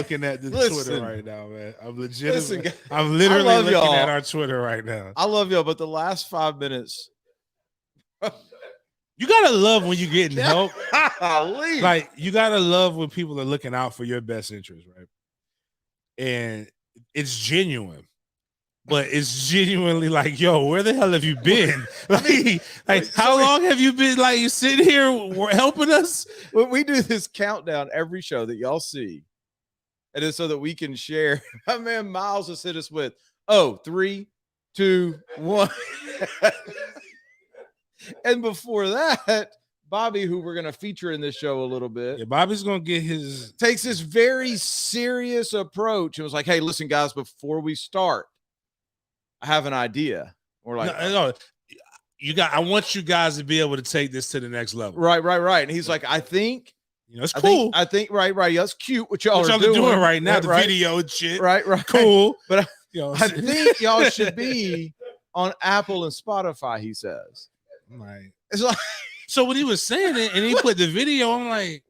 looking at the Twitter right now, man. I'm legitimately. I'm I literally love looking y'all. at our Twitter right now. I love y'all, but the last 5 minutes, You gotta love when you're getting help. golly. Like you gotta love when people are looking out for your best interest, right? And it's genuine, but it's genuinely like, yo, where the hell have you been? Like how long have you been like you sitting here helping us? When we do this countdown every show that y'all see, and it's so that we can share. My man Miles has hit us with 3, 2, 1. And before that, Bobby, who we're going to feature in this show a little bit. Yeah, Bobby's going to get his... Takes this very serious approach and was like, hey, listen, guys, before we start, I have an idea. We're like... No, I want you guys to be able to take this to the next level. Right. And he's like, I think... it's cool. I think right. Yeah, it's cute what y'all are doing right now, the video and shit. Right. Cool. But I think y'all should be on Apple and Spotify, he says. Right. It's like... So when he was saying it and he put the video, I'm like,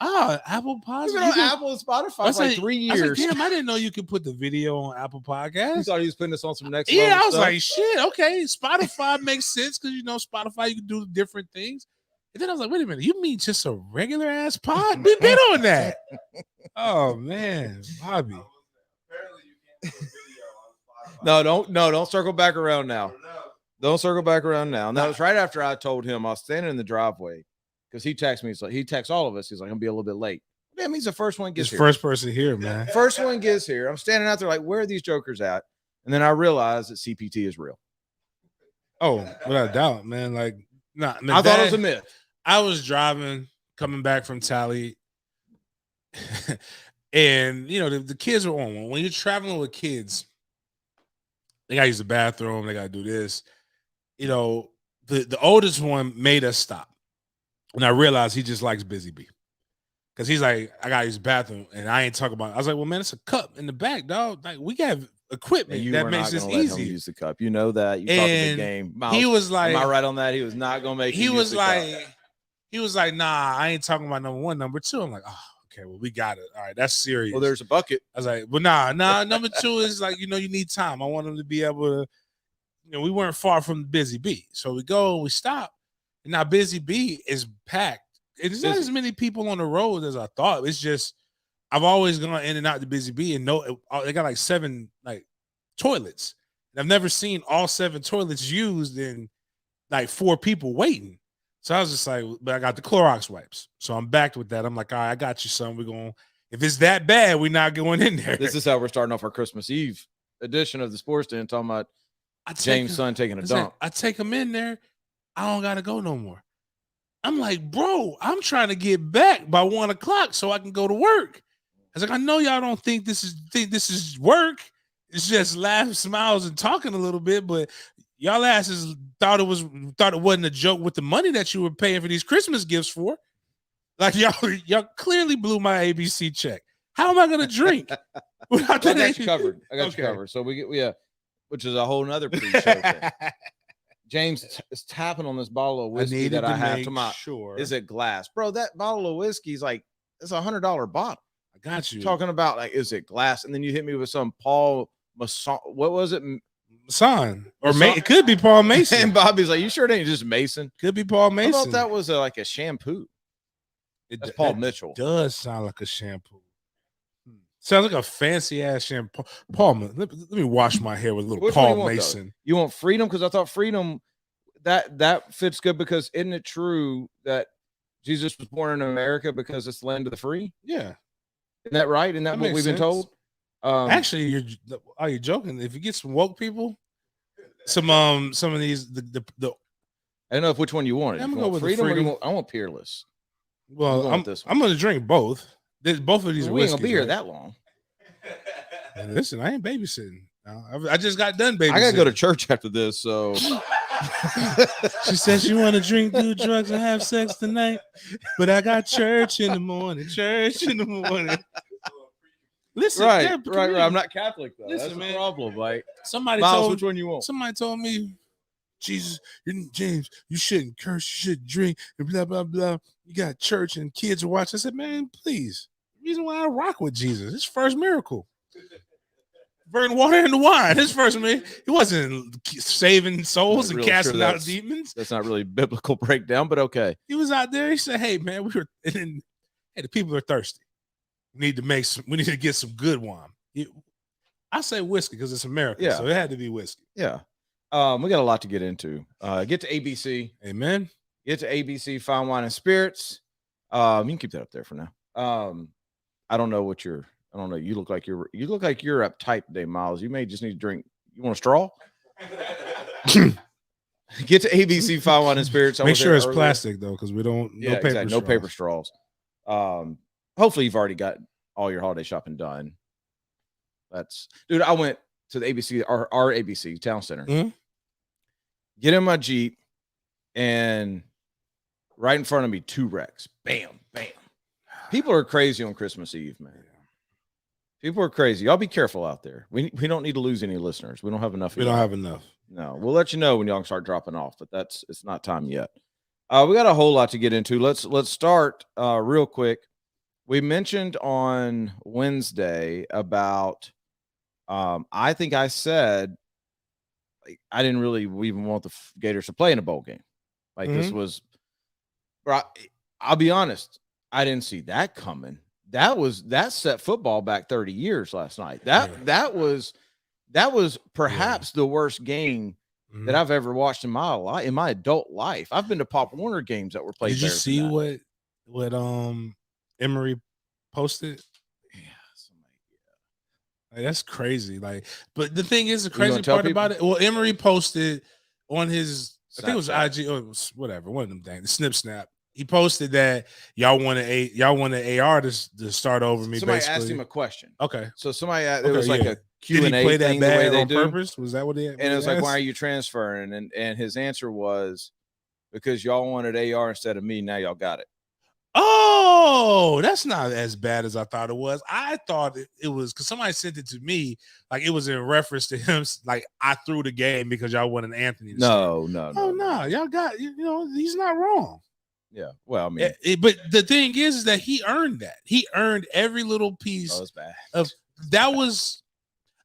Apple Podcast. You've been on Apple and Spotify for like 3 years. I was like, damn, I didn't know you could put the video on Apple Podcasts. You thought he was putting this on some next level I was stuff? like, shit, okay. Spotify makes sense because, Spotify, you can do different things. And then I was like, wait a minute, you mean just a regular ass pod? We've been on that. Oh, man. Bobby. No, don't circle back around now. Don't circle back around now. And that was right after I told him I was standing in the driveway because he texted me. So he texts all of us. He's like, I'm gonna be a little bit late. That means the first one gets here. First person here, man. First one gets here. I'm standing out there like, where are these jokers at? And then I realized that CPT is real. Oh, without a doubt, man. Like, nah, I thought it was a myth. I was driving, coming back from Tally, and the kids were on. When you're traveling with kids, they gotta use the bathroom, they gotta do this. The oldest one made us stop. And I realized he just likes Busy Bee. Because he's like, I got to use the bathroom. And I ain't talking about it. I was like, well, man, it's a cup in the back, dog. Like, we got equipment that makes this easy. Use the cup. You know that. You talk a big game. Miles, he was like, am I right on that? He was not going to make He was like, nah, I ain't talking about number one, number two. I'm like, oh, okay, well, we got it. All right, that's serious. Well, there's a bucket. I was like, well, nah. Number two is like, you need time. I want him to be able to, we weren't far from Busy Bee. So we go and we stop. And now Busy Bee is packed. It's not as many people on the road as I thought. It's just, I've always gone in and out to Busy Bee and they got like 7 like toilets. And I've never seen all 7 toilets used and like 4 people waiting. So I was just like, but I got the Clorox wipes. So I'm backed with that. I'm like, all right, I got you, son. We're going, if it's that bad, we're not going in there. This is how we're starting off our Christmas Eve edition of the Sports Den, talking about James' son taking a dump. I take him in there. I don't got to go no more. I'm like, bro, I'm trying to get back by 1 o'clock so I can go to work. I was like, I know y'all don't think this is work. It's just laughs, smiles, and talking a little bit, but y'all asses thought it wasn't a joke with the money that you were paying for these Christmas gifts for. Like y'all clearly blew my ABC check. How am I gonna drink? I got you covered. You covered. So we get which is a whole nother pre-show thing. James is tapping on this bottle of whiskey that I have to my sure. Is it glass? Bro, that bottle of whiskey is like, it's $100 bottle. I got you. Talking about like, is it glass? And then you hit me with some Paul Masson. What was it? Masson. Or it could be Paul Mason. And Bobby's like, you sure it ain't just Mason? Could be Paul Mason. I thought that was like a shampoo. That's Paul Mitchell. Does sound like a shampoo. Sounds like a fancy ass shampoo. Paul, let me wash my hair with a little Which Paul Mason. Though? You want Freedom? Because I thought Freedom that fits good. Because isn't it true that Jesus was born in America because it's the land of the free? Yeah, isn't that right? Isn't that what we've been told? Actually, are you joking? If you get some woke people, some of these the I don't know which one you wanted. I'm gonna go with Freedom. I want Peerless. Well, I'm gonna drink both. Both of these we ain't gonna be here that long. Listen, I ain't babysitting. I just got done babysitting. I gotta go to church after this. So she said she want to drink, do drugs, and have sex tonight, but I got church in the morning. Listen, right. I'm not Catholic though. Listen, that's man, the problem. Like Miles, which one you want? Somebody told me, Jesus, James, you shouldn't curse, you shouldn't drink, and blah blah blah. You got church and kids are watching. I said, man, please. reason why I rock with Jesus. His first miracle. Burning water into wine. His first man, he wasn't saving souls and really casting out demons. That's not really biblical breakdown, but okay. He was out there. He said, "Hey, man, hey, the people are thirsty. We need to get some good wine." I say whiskey because it's America, so it had to be whiskey. Yeah. We got a lot to get into. Get to ABC. Amen. Get to ABC Fine Wine and Spirits. You can keep that up there for now. I don't know what you're. I don't know. You look like you're uptight today, Miles. You may just need to drink. You want a straw? Get to ABC Fine Wine and Spirits. Make sure it's plastic though, because we don't. No paper. Exactly. No paper straws. Hopefully you've already got all your holiday shopping done. Dude. I went to the ABC, our ABC Town Center. Mm-hmm. Get in my Jeep, and right in front of me, 2 wrecks. Bam, bam. People are crazy on Christmas Eve, man. People are crazy. Y'all be careful out there. We don't need to lose any listeners. We don't have enough. We don't have enough. No, we'll let you know when y'all start dropping off, but it's not time yet. We got a whole lot to get into. Let's start real quick. We mentioned on Wednesday about I think I said I didn't really even want the Gators to play in a bowl game. Like this was, I'll be honest, I didn't see that coming. That set football back 30 years last night. That was perhaps the worst game that I've ever watched in my adult life. I've been to Pop Warner games that were played. Did you see what Emory posted? Like, that's crazy. Like, but the thing is, the crazy part about it. Well, Emory posted on his, I think it was IG or whatever, one of them things, the Snip Snap. He posted that y'all want an AR to start over me. Somebody basically asked him a question. Okay, so somebody it was like a Q&A play that thing the way they on do. Purpose? Was that what he? And it was like, why are you transferring? And his answer was, because y'all wanted AR instead of me. Now y'all got it. Oh, that's not as bad as I thought it was. I thought it was because somebody sent it to me, like it was in reference to him, like I threw the game because y'all wanted Anthony. No. Y'all got he's not wrong. Yeah, well, I mean, but the thing is that he earned that. He earned every little piece. That was bad.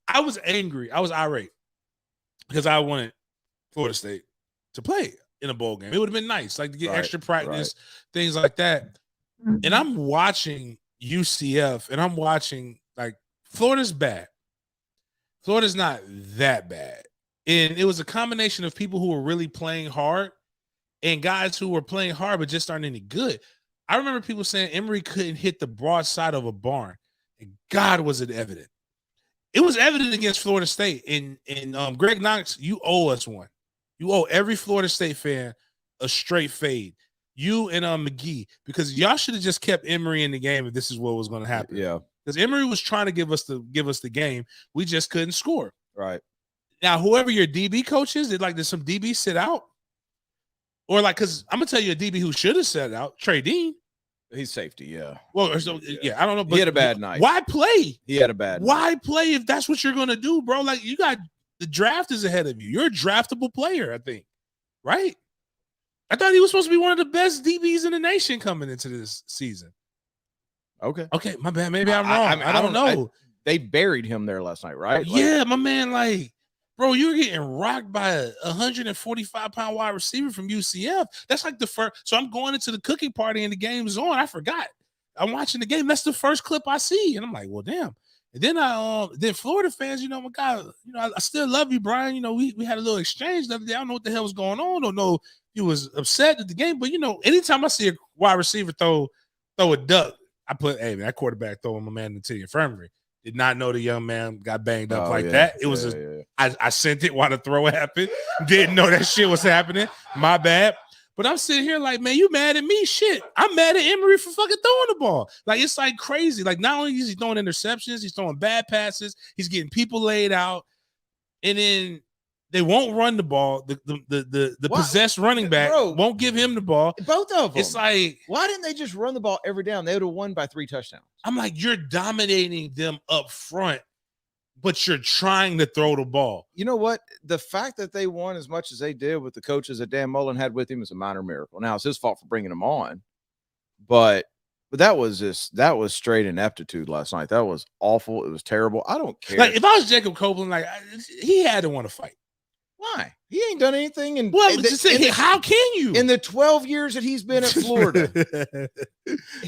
I was angry. I was irate because I wanted Florida State to play in a bowl game. It would have been nice, like to get extra practice, things like that. And I'm watching UCF, and I'm watching like Florida's bad. Florida's not that bad, and it was a combination of people who were really playing hard and guys who were playing hard but just aren't any good. I remember people saying Emory couldn't hit the broadside of a barn, and God, was it evident. It was evident against Florida State. And Greg Knox, you owe us one. You owe every Florida State fan a straight fade. You and McGee, because y'all should have just kept Emory in the game if this is what was going to happen. Yeah, because Emory was trying to give us the game. We just couldn't score. Right now, whoever your DB coach is, did some DB sit out? Or because I'm gonna tell you a DB who should have sat out, Trey Dean. He's safety, yeah. Well, I don't know. But he had a bad night. Why play? He had a bad night. Why play if that's what you're gonna do, bro? Like you got the draft is ahead of you. You're a draftable player, I think. Right? I thought he was supposed to be one of the best DBs in the nation coming into this season. Okay, my bad. Maybe I'm wrong. I don't know. They buried him there last night, right? Yeah, my man, bro, you were getting rocked by a 145-pound wide receiver from UCF. That's like the first. So I'm going into the cooking party and the game's on. I forgot. I'm watching the game. That's the first clip I see. And I'm like, well, damn. And then then Florida fans, my God, I still love you, Brian. We had a little exchange the other day. I don't know what the hell was going on. Don't know if he was upset at the game. But, anytime I see a wide receiver throw a duck, I put, hey, man, that quarterback throwing my man into the infirmary. Did not know the young man got banged up that. It was I sent it while the throw happened. Didn't know that shit was happening. My bad. But I'm sitting here like, man, you mad at me? Shit. I'm mad at Emory for fucking throwing the ball. Like, it's like crazy. Like, not only is he throwing interceptions, he's throwing bad passes. He's getting people laid out. And then they won't run the ball. The possessed running back won't give him the ball. Both of them. It's like, why didn't they just run the ball every down? They would have won by 3 touchdowns. I'm like, you're dominating them up front, but you're trying to throw the ball. You know what? The fact that they won as much as they did with the coaches that Dan Mullen had with him is a minor miracle. Now, it's his fault for bringing him on, but But that was straight ineptitude last night. That was awful. It was terrible. I don't care. Like if I was Jacob Copeland, like he had to want to fight. Why? He ain't done anything. And well, just saying, how can you? In the 12 years that he's been at Florida,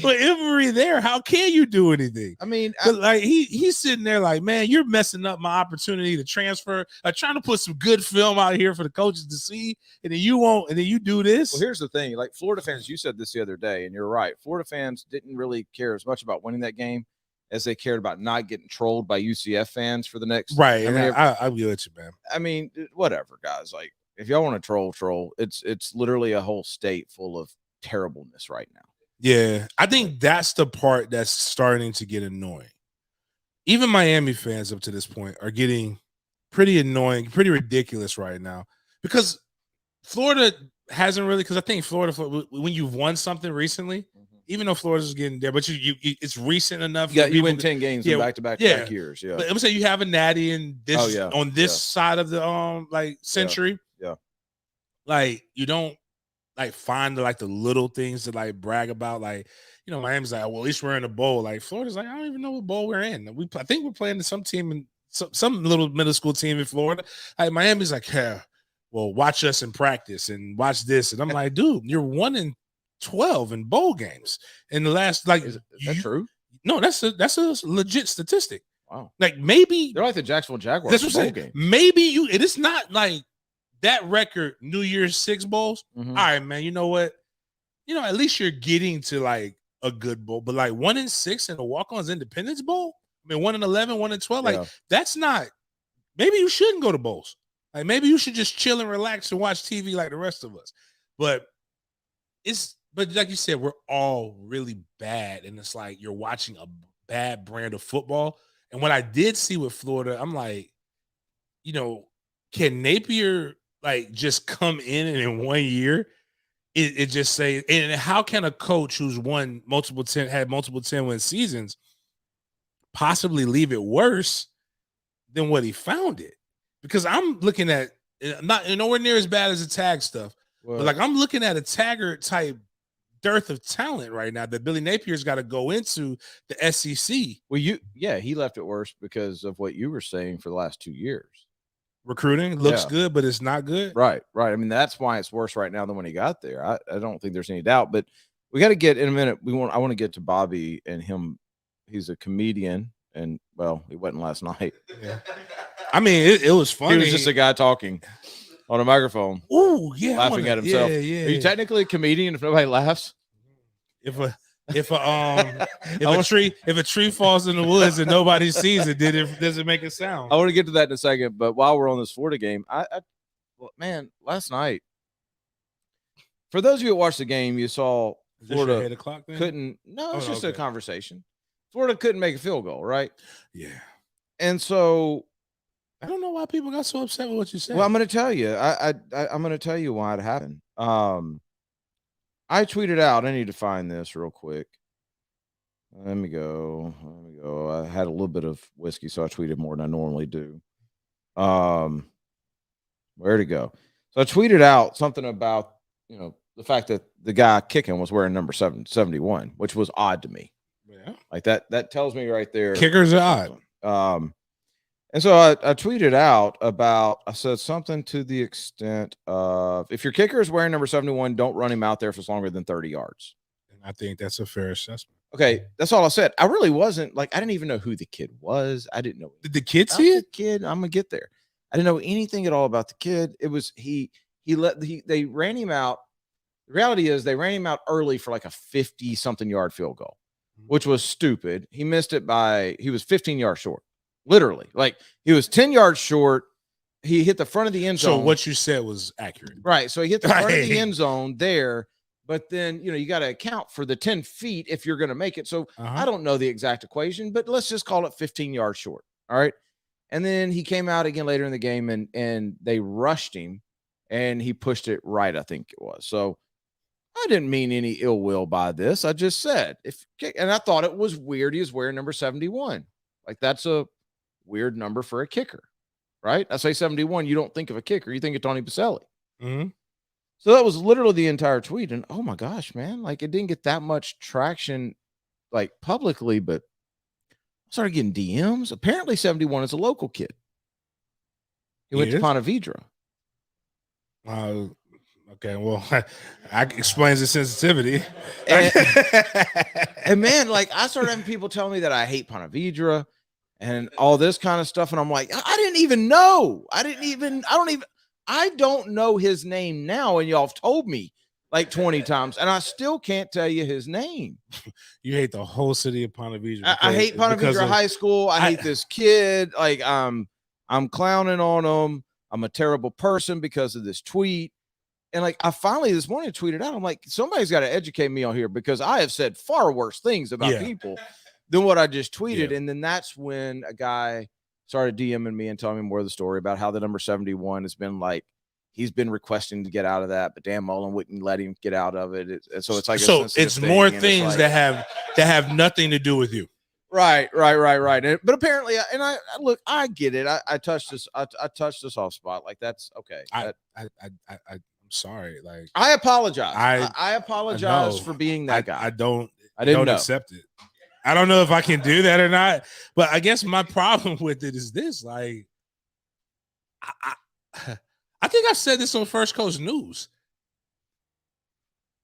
but Emory there, how can you do anything? I mean, like he's sitting there like, man, you're messing up my opportunity to transfer. I'm trying to put some good film out here for the coaches to see, and then you won't, and then you do this. Well, here's the thing: like Florida fans, you said this the other day, and you're right. Florida fans didn't really care as much about winning that game as they cared about not getting trolled by UCF fans for the next. Right. I mean, I'm with you, man. I mean, whatever, guys. Like, if y'all want to troll. It's literally a whole state full of terribleness right now. Yeah. I think that's the part that's starting to get annoying. Even Miami fans up to this point are getting pretty annoying, pretty ridiculous right now because Florida hasn't really, because I think Florida, when you've won something recently, even though Florida's getting there, but you it's recent enough. Yeah, you win 10 games in back-to-back years. Yeah, but I'm saying you have a natty in this on this side of the like century. Yeah, like you don't like find the little things to like brag about. Like Miami's like, well, at least we're in a bowl. Like Florida's like, I don't even know what bowl we're in. I think we're playing some team in some little middle school team in Florida. Like Miami's like, yeah, well, watch us in practice and watch this. And I'm like, dude, you're 1-12 in bowl games in the last is that true? No, that's a legit statistic. Wow. Like maybe they're like the Jacksonville Jaguars. That's what I'm saying. Game. Maybe it is not like that record. New Year's 6 bowls. Mm-hmm. All right, man. You know what? At least you're getting to like a good bowl. But like 1-6 in a Walk-On's Independence Bowl. I mean 1-11, 1-12. Like that's not. Maybe you shouldn't go to bowls. Like maybe you should just chill and relax and watch TV like the rest of us. But like you said, we're all really bad. And it's like you're watching a bad brand of football. And what I did see with Florida, I'm like, can Napier like just come in 1 year? It just say, and how can a coach who's had multiple 10-win seasons possibly leave it worse than what he found it? Because I'm looking at not nowhere near as bad as the tag stuff, but like I'm looking at a Taggart type dearth of talent right now that Billy Napier's got to go into the SEC. Well, he left it worse because of what you were saying for the last 2 years. Recruiting looks good, but it's not good. Right. I mean, that's why it's worse right now than when he got there. I don't think there's any doubt, but we got to get in a minute. I want to get to Bobby and him. He's a comedian, and well, he wasn't last night. Yeah. I mean, it was funny. He was just a guy talking on a microphone. Oh, yeah, laughing at himself. Yeah. Are you technically a comedian if nobody laughs? If a tree falls in the woods and nobody sees it, does it make a sound? I want to get to that in a second, but while we're on this Florida game, man, last night, for those of you who watched the game, you saw Florida 8 o'clock then? couldn't. No, it's just a conversation. Florida couldn't make a field goal, right? Yeah. And so I don't know why people got so upset with what you said. Well, I'm going to tell you. I'm going to tell you why it happened. I tweeted out. I need to find this real quick. Let me go. I had a little bit of whiskey, so I tweeted more than I normally do. Where'd it go? So I tweeted out something about the fact that the guy kicking was wearing number 771, which was odd to me. Yeah, like that tells me right there. Kickers are odd. And so I tweeted out I said something to the extent of, if your kicker is wearing number 71, don't run him out there for longer than 30 yards. And I think that's a fair assessment. Okay, that's all I said. I really wasn't I didn't even know who the kid was. I didn't know. Did the kid see it? Kid, I'm gonna get there. I didn't know anything at all about the kid. It was they ran him out. The reality is they ran him out early for like a 50-something yard field goal, which was stupid. He missed it he was 15 yards short. Literally, like he was 10 yards short. He hit the front of the end zone. So what you said was accurate, right? So he hit the front of the end zone there, but then you got to account for the 10 feet if you're going to make it. So I don't know the exact equation, but let's just call it 15 yards short. All right, and then he came out again later in the game, and they rushed him, and he pushed it right. I think it was. So I didn't mean any ill will by this. I just said and I thought it was weird. He was wearing number 71. Like that's a weird number for a kicker, right? I say 71, you don't think of a kicker, you think of Tony Boselli. Mm-hmm. So that was literally the entire tweet, and oh my gosh, man, like it didn't get that much traction like publicly, but I started getting DMs. Apparently 71 is a local kid. He went to Ponte Vedra. Okay, well, I explains the sensitivity. And man, like I started having people tell me that I hate Ponte Vedra and all this kind of stuff. And I'm like, I didn't even know. I don't know his name now. And y'all have told me like 20 times, and I still can't tell you his name. You hate the whole city of Ponte Vedra. I hate Ponte Vedra High School. I hate this kid. Like I'm clowning on him. I'm a terrible person because of this tweet. And like I finally this morning tweeted out, I'm like, somebody's got to educate me on here because I have said far worse things about people than what I just tweeted. And then that's when a guy started DMing me and telling me more of the story about how the number 71 has been like, he's been requesting to get out of that, but Dan Mullen wouldn't let him get out of it. So it's like, it's more things that have nothing to do with you. Right. But apparently, and I look, I get it. I touched this. I touched this off spot. Like that's okay. I'm sorry. Like I apologize. I apologize for being that guy. I don't accept it. I don't know if I can do that or not. But I guess my problem with it is this: like, I think I said this on First Coast News,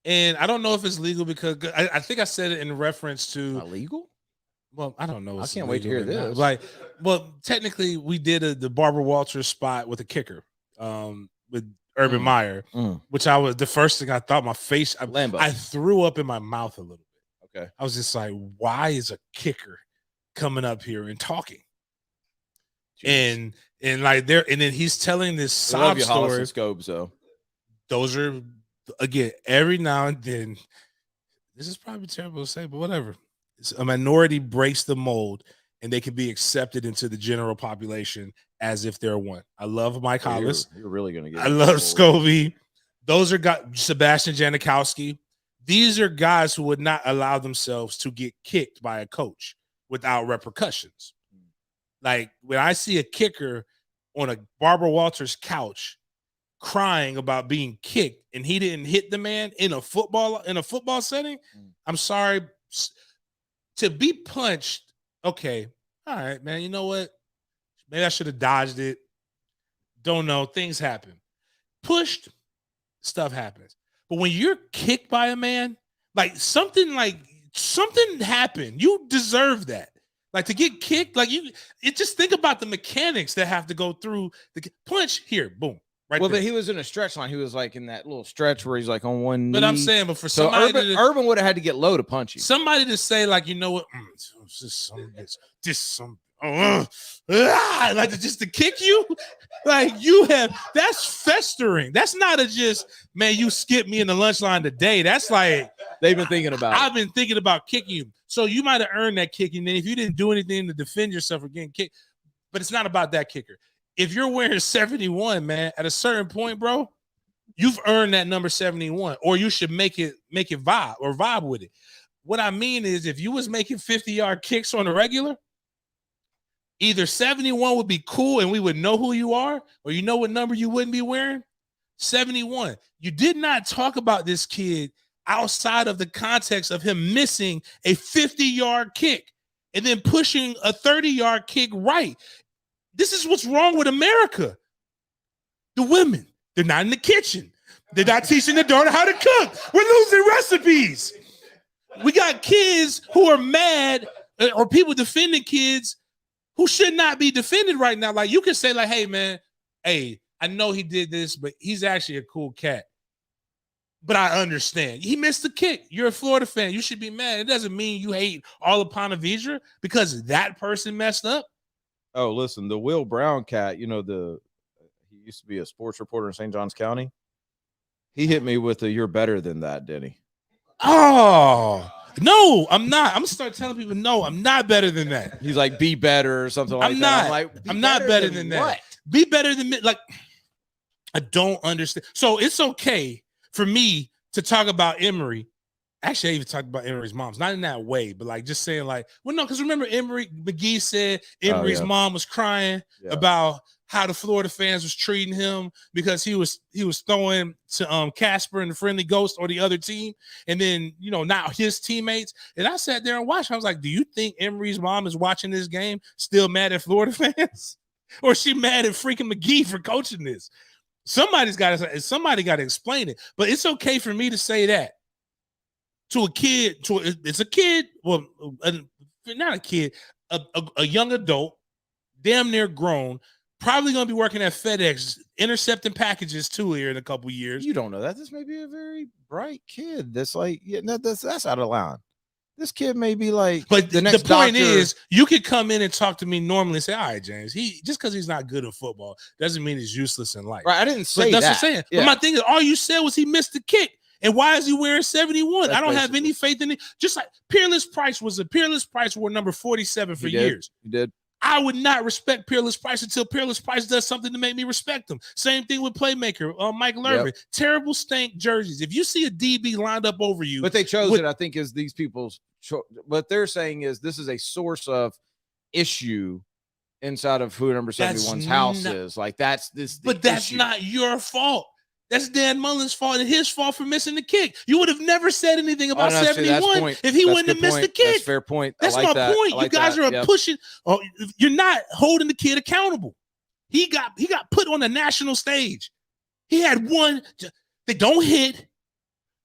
and I don't know if it's legal because I think I said it in reference to illegal. Well, I don't know. I can't wait to hear this. Like, well, technically, we did the Barbara Walters spot with a kicker, with Urban Meyer, which I was the first thing I thought. My face, I threw up in my mouth a little bit. Okay, I was just like, why is a kicker coming up here and talking? Jeez. And like there, and then he's telling this sob story. Scopes, though. Those are again every now and then. This is probably terrible to say, but whatever. A minority breaks the mold and they can be accepted into the general population as if they're one. I love Mike Hollis. You're really going to get I love Scobie. Those are guys, Sebastian Janikowski. These are guys who would not allow themselves to get kicked by a coach without repercussions. Like when I see a kicker on a Barbara Walters couch crying about being kicked and he didn't hit the man in a football setting, I'm sorry. To be punched, okay, all right, man. You know what? Maybe I should have dodged it. Don't know. Things happen. Pushed, stuff happens. But when you're kicked by a man, like something happened. You deserve that. Like to get kicked, just think about the mechanics that have to go through the punch here, boom. Right well, there. But he was in a stretch line. He was like in that little stretch where he's like on one knee. But I'm saying, for somebody, Urban would have had to get low to punch you. Somebody to say, like, you know what? Like just to kick you, like that's festering. That's not man, you skipped me in the lunch line today. That's like they've been thinking about. I've been thinking about kicking you. So you might have earned that kicking. Then if you didn't do anything to defend yourself or getting kicked, but it's not about that kicker. If you're wearing 71, man, at a certain point, bro, you've earned that number 71, or you should make it vibe with it. What I mean is if you was making 50-yard kicks on a regular, either 71 would be cool and we would know who you are, or you know what number you wouldn't be wearing? 71. You did not talk about this kid outside of the context of him missing a 50-yard kick and then pushing a 30-yard kick right. This is what's wrong with America. The women, they're not in the kitchen. They're not teaching their daughter how to cook. We're losing recipes. We got kids who are mad, or people defending kids who should not be defended right now. Like you can say like, hey, man, I know he did this, but he's actually a cool cat. But I understand. He missed the kick. You're a Florida fan. You should be mad. It doesn't mean you hate all of Ponte Vedra because that person messed up. Oh, listen, the Will Brown cat, he used to be a sports reporter in St. Johns County. He hit me with you're better than that, didn't he? Oh, no, I'm not. I'm going to start telling people, no, I'm not better than that. He's like, be better or something like that. I'm not better than that. Be better than me. Like, I don't understand. So it's okay for me to talk about Emory Actually, I even talked about Emory's moms, not in that way, but like just saying like, well, no, because remember Emory McGee said Emory's mom was crying about how the Florida fans was treating him because he was throwing to Casper and the Friendly Ghost or the other team, and then not his teammates. And I sat there and watched. I was like, do you think Emory's mom is watching this game still mad at Florida fans, or is she mad at freaking McGee for coaching this? Somebody got to explain it. But it's okay for me to say that to a kid. It's a kid. Well, not a kid. A young adult, damn near grown. Probably going to be working at FedEx, intercepting packages too here in a couple years. You don't know that. This may be a very bright kid. That's like, that's out of line. This kid may be like, but the point is, you could come in and talk to me normally and say, all right, James, just because he's not good at football doesn't mean he's useless in life. Right. I didn't say that's what I'm saying. Yeah. But my thing is, all you said was he missed the kick. And why is he wearing 71? I don't have any faith in it. Just like Peerless Price wore number 47 for years. He did. I would not respect Peerless Price until Peerless Price does something to make me respect him. Same thing with Playmaker, Mike Lervin. Yep. Terrible stank jerseys. If you see a DB lined up over you. But they chose it, I think, is these people's what they're saying is this is a source of issue inside of who number 71's house is. Like that's this. But that's not your fault. That's Dan Mullen's fault and his fault for missing the kick. You would have never said anything about 71 if he wouldn't have missed the kick. That's fair point. That's my point. You guys are pushing. Oh, you're not holding the kid accountable. He got put on the national stage. He had one. They don't hit.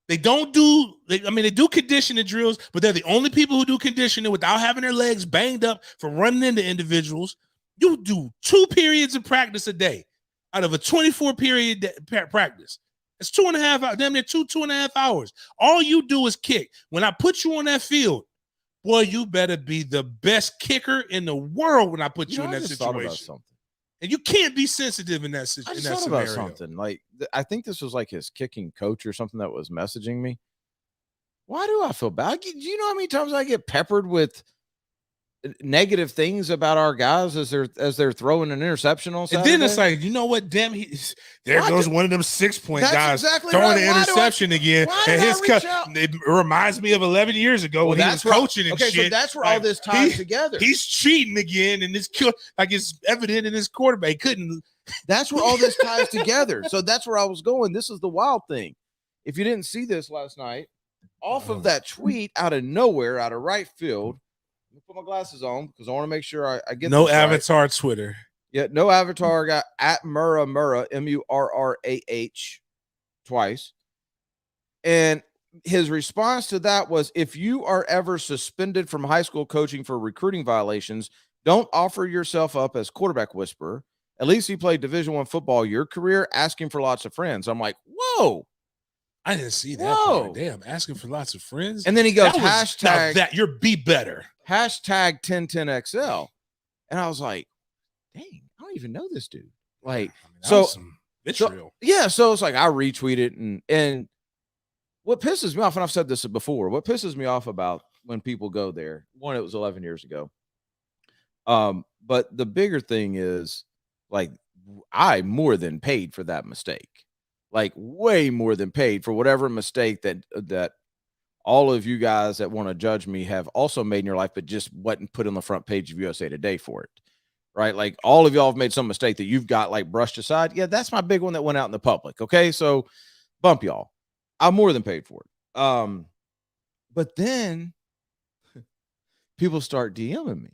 They don't do. They do conditioning drills, but they're the only people who do conditioning without having their legs banged up from running into individuals. You do 2 periods of practice a day. Out of a 24-period practice. It's 2.5 hours, damn near 2.5 hours. All you do is kick. When I put you on that field, boy, you better be the best kicker in the world when I put you in that situation. And you can't be sensitive in that situation. I just thought about something. Like, I think this was like his kicking coach or something that was messaging me. Why do I feel bad? Do you know how many times I get peppered with negative things about our guys as they're throwing an interception on Saturday? And then it's like, you know what? Damn, there goes one of them 6-point guys throwing the interception again. And his it reminds me of 11 years ago when he was coaching and shit. So that's where all this ties together. He's cheating again, and it's evident in his quarterback. He couldn't. That's where all this ties together. So that's where I was going. This is the wild thing. If you didn't see this last night, off of that tweet out of nowhere, out of right field. Let me put my glasses on because I want to make sure I get no avatar right. Twitter. Yeah, no avatar. Got at Murrah, Murrah twice. And his response to that was, if you are ever suspended from high school coaching for recruiting violations, don't offer yourself up as quarterback whisperer. At least he played Division I football your career, asking for lots of friends. I'm like, whoa. I didn't see that part. Damn, asking for lots of friends. And then he goes, hashtag that you're be better. Hashtag 1010XL. And I was like, dang, I don't even know this dude. Like, so it's like I retweeted and what pisses me off, and I've said this before, what pisses me off about when people go there, one, it was 11 years ago. But the bigger thing is, like, I more than paid for that mistake. Like, way more than paid for whatever mistake that all of you guys that want to judge me have also made in your life, but just wasn't put on the front page of USA Today for it, right? Like, all of y'all have made some mistake that you've got like brushed aside. Yeah, that's my big one that went out in the public. Okay, so bump y'all. I more than paid for it. But then people start DMing me,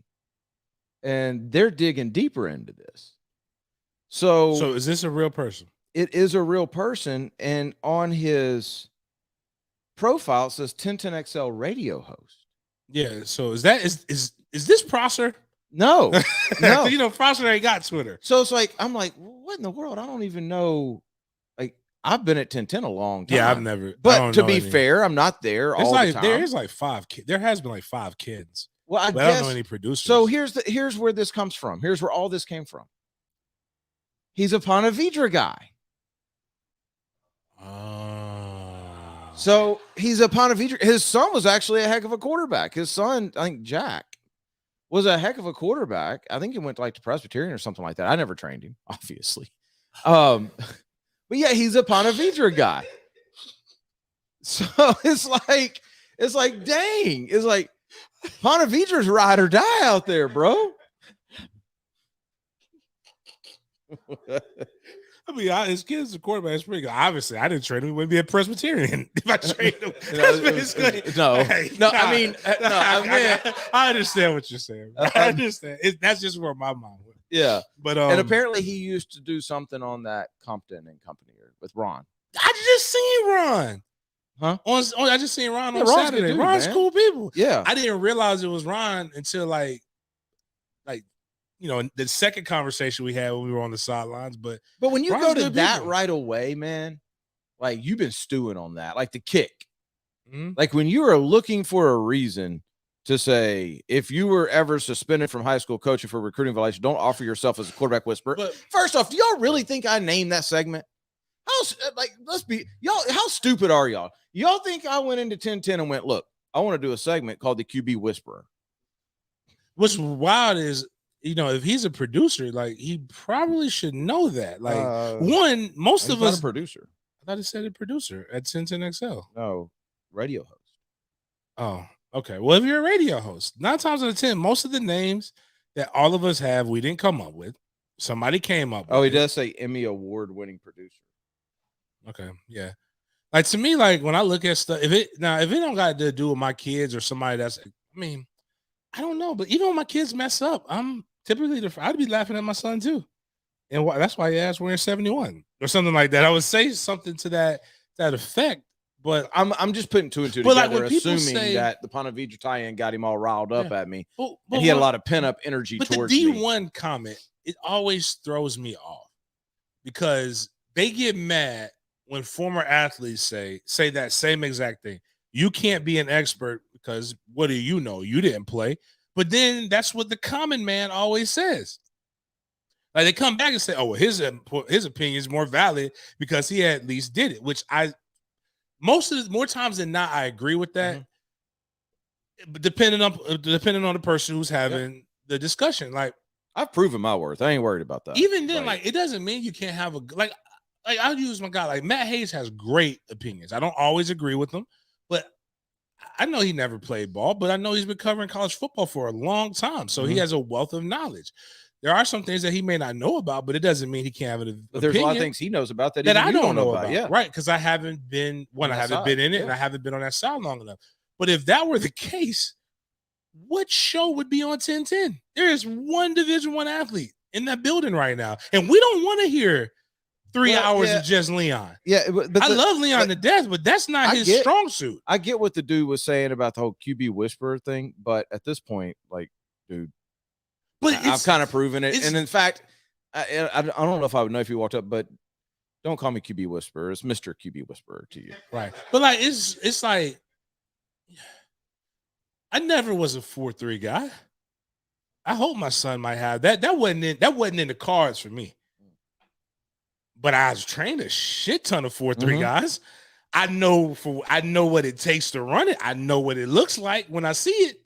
and they're digging deeper into this. So is this a real person? It is a real person, and on his profile it says 1010XL radio host. Yeah. So is this Prosser? No, no. You know, Prosser ain't got Twitter. So it's like, I'm like, what in the world? I don't even know. Like, I've been at 1010 a long time. Yeah, I've never. But to be fair, I'm not there all the time. There is like 5 kids. There has been like 5 kids. Well, I don't know any producers. So here's where this comes from. Here's where all this came from. He's a Ponte Vedra guy. So he's a Ponte Vedra. His son was actually a heck of a quarterback. His son, I think Jack, was a heck of a quarterback. I think he went to Presbyterian or something like that. I never trained him, obviously. But yeah, he's a Ponte Vedra guy. So it's like It's like, dang. It's like Ponte Vedra's ride or die out there, bro. I mean, his kid's a quarterback. It's pretty good. Obviously, I didn't trade him. He wouldn't be a Presbyterian if I traded him. I understand what you're saying. I understand. That's just where my mind went. Yeah, but and apparently he used to do something on that Compton and Company with Ron. I just seen Ron. Huh? I just seen Ron on Saturday. Ron's cool people. Yeah, I didn't realize it was Ron until like the second conversation we had when we were on the sidelines. But when you go to that right away, man, like you've been stewing on that, like the kick. Mm-hmm. Like when you are looking for a reason to say, if you were ever suspended from high school coaching for recruiting violation, don't offer yourself as a quarterback whisperer. But first off, do y'all really think I named that segment? How stupid are y'all? Y'all think I went into 1010 and went, look, I want to do a segment called the QB Whisperer. What's wild is, if he's a producer, like he probably should know that. Like most of us a producer. I thought it said a producer at 1010 XL. No, radio host. Oh, okay. Well, if you're a radio host, 9 times out of 10, most of the names that all of us have, we didn't come up with. Somebody came up with. Oh, he does say Emmy award-winning producer. Okay, yeah. Like to me, like when I look at stuff, if it don't got to do with my kids or somebody I don't know, but even when my kids mess up, I'm typically I'd be laughing at my son too, and that's why he asked wearing 71 or something like that. I would say something to that effect, but I'm just putting 2 and 2 together, assuming that the Ponte Vedra tie-in got him all riled up at me, and he had a lot of pent-up energy towards me. But the D1 comment, it always throws me off because they get mad when former athletes say that same exact thing. You can't be an expert because what do you know? You didn't play. But then that's what the common man always says. Like they come back and say, "Oh, well, his opinion is more valid because he at least did it." Which more times than not, I agree with that. Mm-hmm. But depending on the person who's having the discussion, like I've proven my worth. I ain't worried about that. Even then, like it doesn't mean you can't have like I'll use my guy. Like Matt Hayes has great opinions. I don't always agree with them, but I know he never played ball, but I know he's been covering college football for a long time. So he has a wealth of knowledge. There are some things that he may not know about, but it doesn't mean he can't have an opinion. But there's a lot of things he knows about that I don't know about. Yeah. Right. Because I haven't been in it and I haven't been on that side long enough. But if that were the case, what show would be on 1010? There is one Division I athlete in that building right now. And we don't want to hear 3 hours of just Leon. Yeah, but I love Leon to death, but that's not his strong suit. I get what the dude was saying about the whole QB whisperer thing, but at this point, like, dude, I've kind of proven it. And in fact, I don't know if I would know if you walked up, but don't call me QB whisperer. It's Mr. QB whisperer to you. Right. But like it's like I never was a 4-3 guy. I hope my son might have that. That wasn't in the cards for me. But I was trained a shit ton of 4-3 guys. I know what it takes to run it. I know what it looks like when I see it.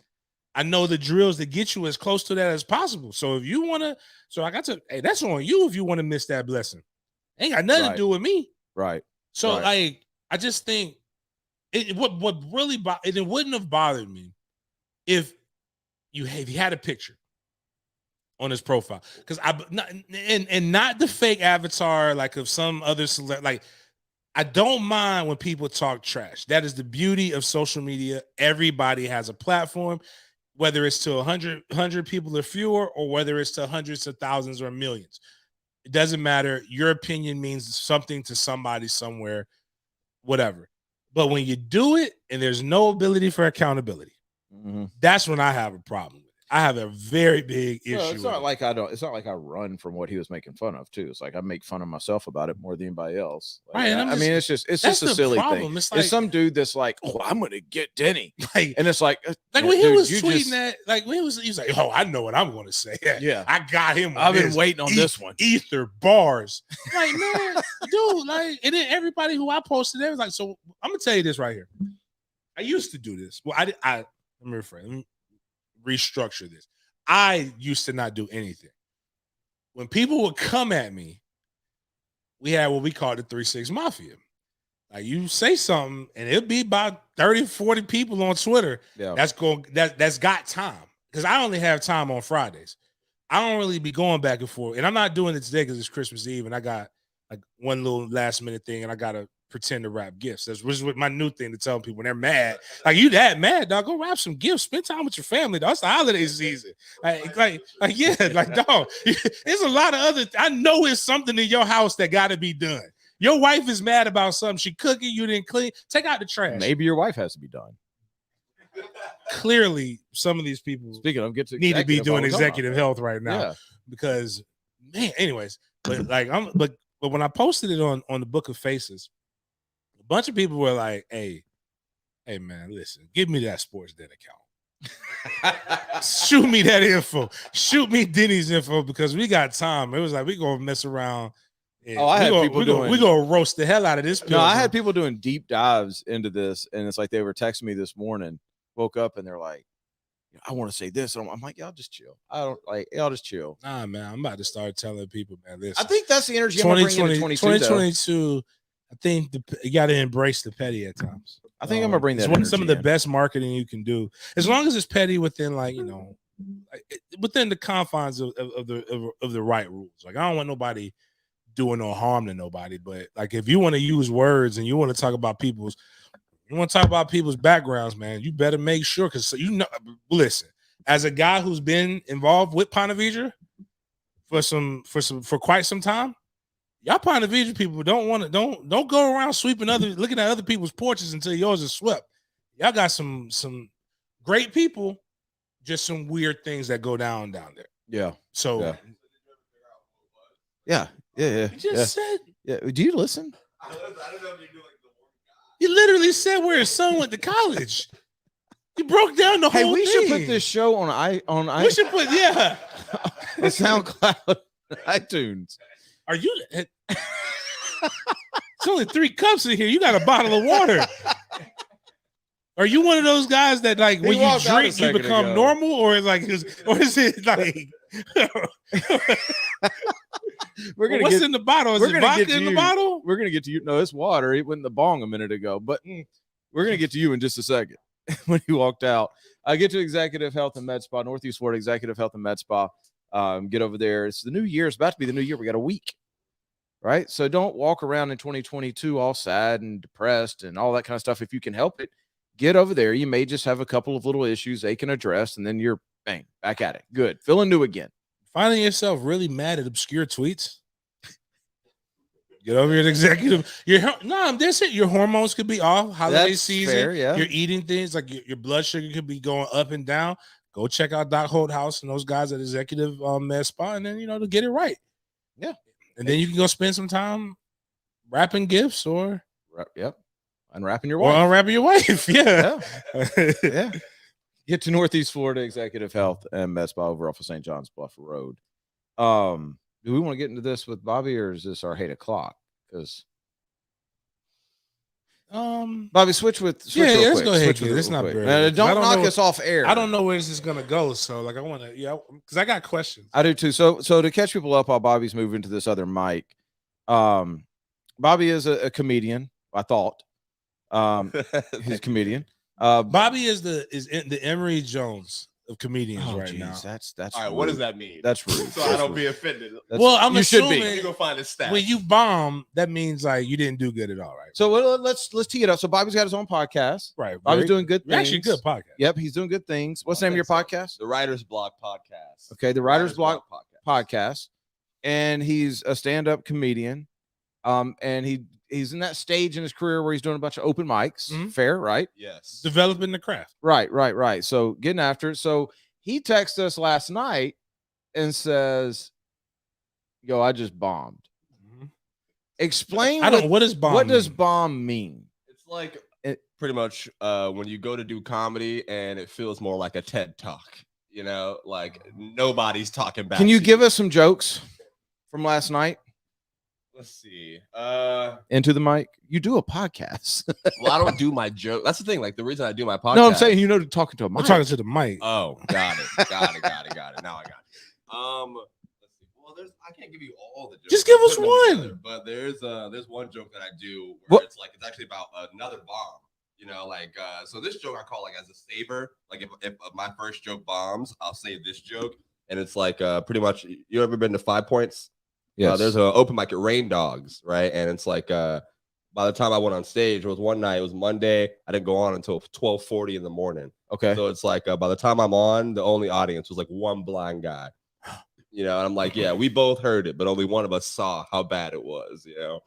I know the drills that get you as close to that as possible. So if you want to, hey, that's on you if you want to miss that blessing. Ain't got nothing to do with me. Right. So like, I just think it wouldn't have bothered me if you had a picture on his profile, because not the fake avatar like of some other like I don't mind when people talk trash. That is the beauty of social media. Everybody has a platform, whether it's to 100 people or fewer, or whether it's to hundreds of thousands or millions. It doesn't matter. Your opinion means something to somebody somewhere, whatever. But when you do it and there's no ability for accountability, that's when I have a problem with it. I have a very big issue. It's not like I run from what he was making fun of too. It's like I make fun of myself about it more than anybody else. Like, right. I mean, it's just a silly thing. It's like, some dude that's like, oh, I'm gonna get Denny. Like, and it's like when he was tweeting that, like when he was like, oh, I know what I'm gonna say. Yeah. I got him. I've been waiting on this one. Ether bars. Like, man, dude, like, and then everybody who I posted there was like, so I'm gonna tell you this right here. I used to do this. Well, let me rephrase. Let me restructure this. I used to not do anything. When people would come at me, we had what we called the 3-6 Mafia. Like you say something, and it'll be about 30, 40 people on Twitter. Yeah, that's got time because I only have time on Fridays. I don't really be going back and forth, and I'm not doing it today because it's Christmas Eve, and I got like one little last minute thing, and I gotta pretend to wrap gifts. That's which is my new thing to tell people when they're mad. Like you that mad, dog? Go wrap some gifts. Spend time with your family. Dog. It's the holiday season. Like yeah, like dog. There's a lot of other. I know it's something in your house that got to be done. Your wife is mad about something. She cooking, you didn't clean. Take out the trash. Maybe your wife has to be done. Clearly, some of these people need to be doing executive health right now because, man. Anyways, but like but when I posted it on the Book of Faces, a bunch of people were like, "Hey, man, listen, give me that Sports Den account. Shoot me that info. Shoot me Denny's info because we got time." It was like we gonna mess around. Yeah. I had people doing. We're gonna roast the hell out of this. No, I had people doing deep dives into this, and it's like they were texting me this morning. Woke up and they're like, "I want to say this." And I'm like, "Y'all just chill. Y'all just chill." Nah, man, I'm about to start telling people, man. Listen, I think that's the energy I'm bringing into 2022. I think you got to embrace the petty at times. I think I'm gonna bring that. It's some of the best marketing you can do, as long as it's petty within, like within the confines of the right rules. Like I don't want nobody doing no harm to nobody, but like if you want to use words and you want to talk about people's backgrounds, man, you better make sure because listen, as a guy who's been involved with Ponte Vedra for quite some time, y'all Ponte Vedra people don't go around looking at other people's porches until yours is swept. Y'all got some great people, just some weird things that go down there. Yeah. So yeah. You just said. Yeah. Do you listen? I don't know if you do like the work guy. You literally said where his son went to college. You broke down the whole thing. We should put this show on We should put on SoundCloud, iTunes. Are you? It's only 3 cups in here. You got a bottle of water. Are you one of those guys that like when you drink you become normal, or is it like? What's in the bottle? Is it vodka in the bottle? We're gonna get to you. No, it's water. It went in the bong a minute ago, but we're gonna get to you in just a second. When you walked out, I get to Executive Health and Med Spa, Northeast Florida Executive Health and Med Spa. Get over there. It's the new year. It's about to be the new year. We got a week, right? So don't walk around in 2022 all sad and depressed and all that kind of stuff. If you can help it, get over there. You may just have a couple of little issues they can address, and then you're bang back at it. Good, feeling new again. Finding yourself really mad at obscure tweets. Get over your executive. That's it. Your hormones could be off. Holiday season. Fair, yeah. You're eating things like your blood sugar could be going up and down. Go check out Doc Holdhouse and those guys at Executive Med Spa, and then to get it right. Yeah, and then you can go spend some time wrapping gifts or unwrapping your wife. Or unwrapping your wife. Yeah. Yeah. Get to Northeast Florida Executive Health and Med Spa over off of St. John's Bluff Road. Do we want to get into this with Bobby, or is this our 8 o'clock? Because Bobby, switch let's go ahead. It's not very don't knock us off air. I don't know where this is gonna go, so like I want to, because I got questions. I do too. So to catch people up while Bobby's moving to this other mic, Bobby is a comedian. I thought he's a comedian. Bobby is the Emory Jones of comedians now. That's all right. What does that mean? That's rude. So I don't be offended. I'm assuming you go find a stat. When you bomb, that means like you didn't do good at all, right? So let's tee it up. So Bobby's got his own podcast. Right. Bobby's doing good things. Actually, good podcast. Yep, he's doing good things. What's the name of your podcast? The Writer's Block Podcast. Okay, the Writer's Block podcast. And he's a stand-up comedian. And he's in that stage in his career where he's doing a bunch of open mics. Mm-hmm. Fair, right? Yes. Developing the craft. Right. So getting after it. So he texted us last night and says, "Yo, I just bombed." Mm-hmm. Explain. What does bomb? What does bomb mean? It's like pretty much when you go to do comedy and it feels more like a TED Talk. Like nobody's talking back. Can you give us some jokes from last night? Let's see. Into the mic. You do a podcast. Well, I don't do my joke. That's the thing. Like the reason I do my podcast. No, I'm saying talking to a mic. I'm talking to the mic. Oh, got it. Now I got it. Let's see. Well, I can't give you all the jokes. Just give us one. Together, but there's one joke that I do where it's actually about another bomb. You know, like so this joke I call like as a saver. Like if my first joke bombs, I'll save this joke, and it's like pretty much. You ever been to 5 Points? Yeah. There's an open mic at Rain Dogs, right? And it's like by the time I went on stage, it was one night. It was Monday. I didn't go on until 12:40 in the morning. Okay. So it's like by the time I'm on, the only audience was like one blind guy. You know, and I'm like, yeah, we both heard it, but only one of us saw how bad it was. You know.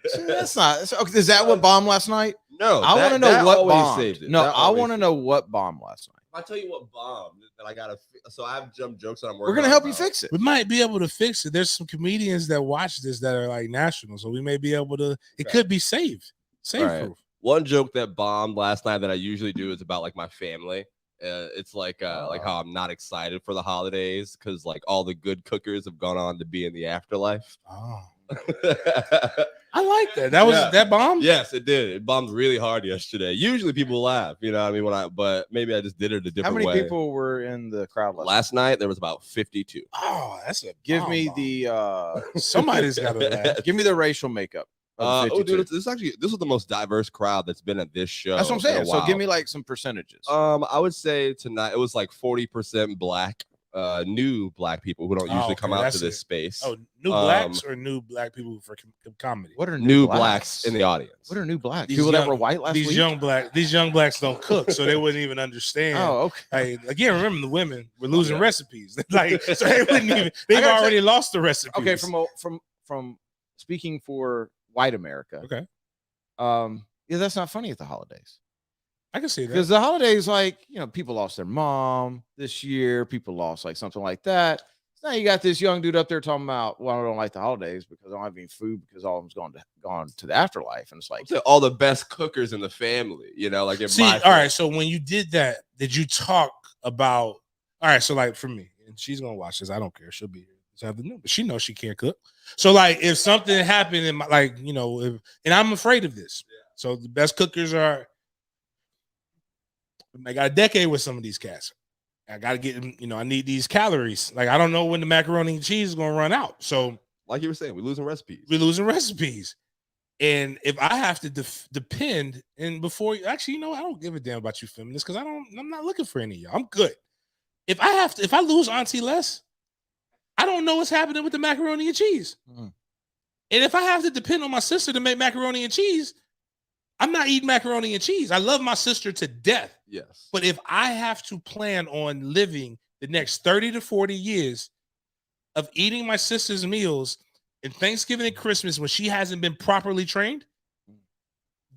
So that's not. Is that what bombed last night? No, I want to know what bombed. No, I want to saved know what bombed last night. I'll tell you what bombed that I gotta. So I have some jokes that I'm working. We're gonna help you fix it. We might be able to fix it. There's some comedians that watch this that are like national, so we may be able to. It could be saved. Proof. One joke that bombed last night that I usually do is about like my family. It's like how I'm not excited for the holidays because like all the good cookers have gone on to be in the afterlife. Oh. I like that. That was that bomb. Yes, it did. It bombed really hard yesterday. Usually people laugh, you know what I mean? but maybe I just did it a different way. How many people were in the crowd last night? There was about 52. Oh, that's a give me the somebody's got to laugh. Give me the racial makeup. Dude, this was the most diverse crowd that's been at this show. That's what I'm saying. So give me like some percentages. I would say tonight it was like 40% black. New black people who don't usually come out to this space. Oh, new blacks or new black people for comedy? What are new blacks in the audience? What are new blacks? People that were white last week? These young blacks don't cook, so they wouldn't even understand. Oh, okay. Like, again, remember the women were losing recipes. Like, so they wouldn't even. They've already lost the recipes. Okay, from speaking for white America. Okay. Yeah, that's not funny at the holidays. I can see that because the holidays, like, you know, people lost their mom this year. People lost like something like that. So now you got this young dude up there talking about, well, I don't like the holidays because I don't have any food because all of them's gone to the afterlife. And it's like all the best cookers in the family, you know, like all right. So when you did that, did you talk about? All right, so like for me, and she's gonna watch this. I don't care. She'll be here this afternoon, but she knows she can't cook. So like, if something happened in my, like, you know, and I'm afraid of this. Yeah. So the best cookers are. I got a decade with some of these cats. I got to get, you know, I need these calories. Like, I don't know when the macaroni and cheese is going to run out. So, like you were saying, we're losing recipes. And if I have to depend, and before, actually, you know, I don't give a damn about you feminists because I'm not looking for any of y'all. I'm good. If I lose Auntie Les, I don't know what's happening with the macaroni and cheese. Mm. And if I have to depend on my sister to make macaroni and cheese, I'm not eating macaroni and cheese. I love my sister to death. Yes. But if I have to plan on living the next 30 to 40 years of eating my sister's meals in Thanksgiving and Christmas when she hasn't been properly trained,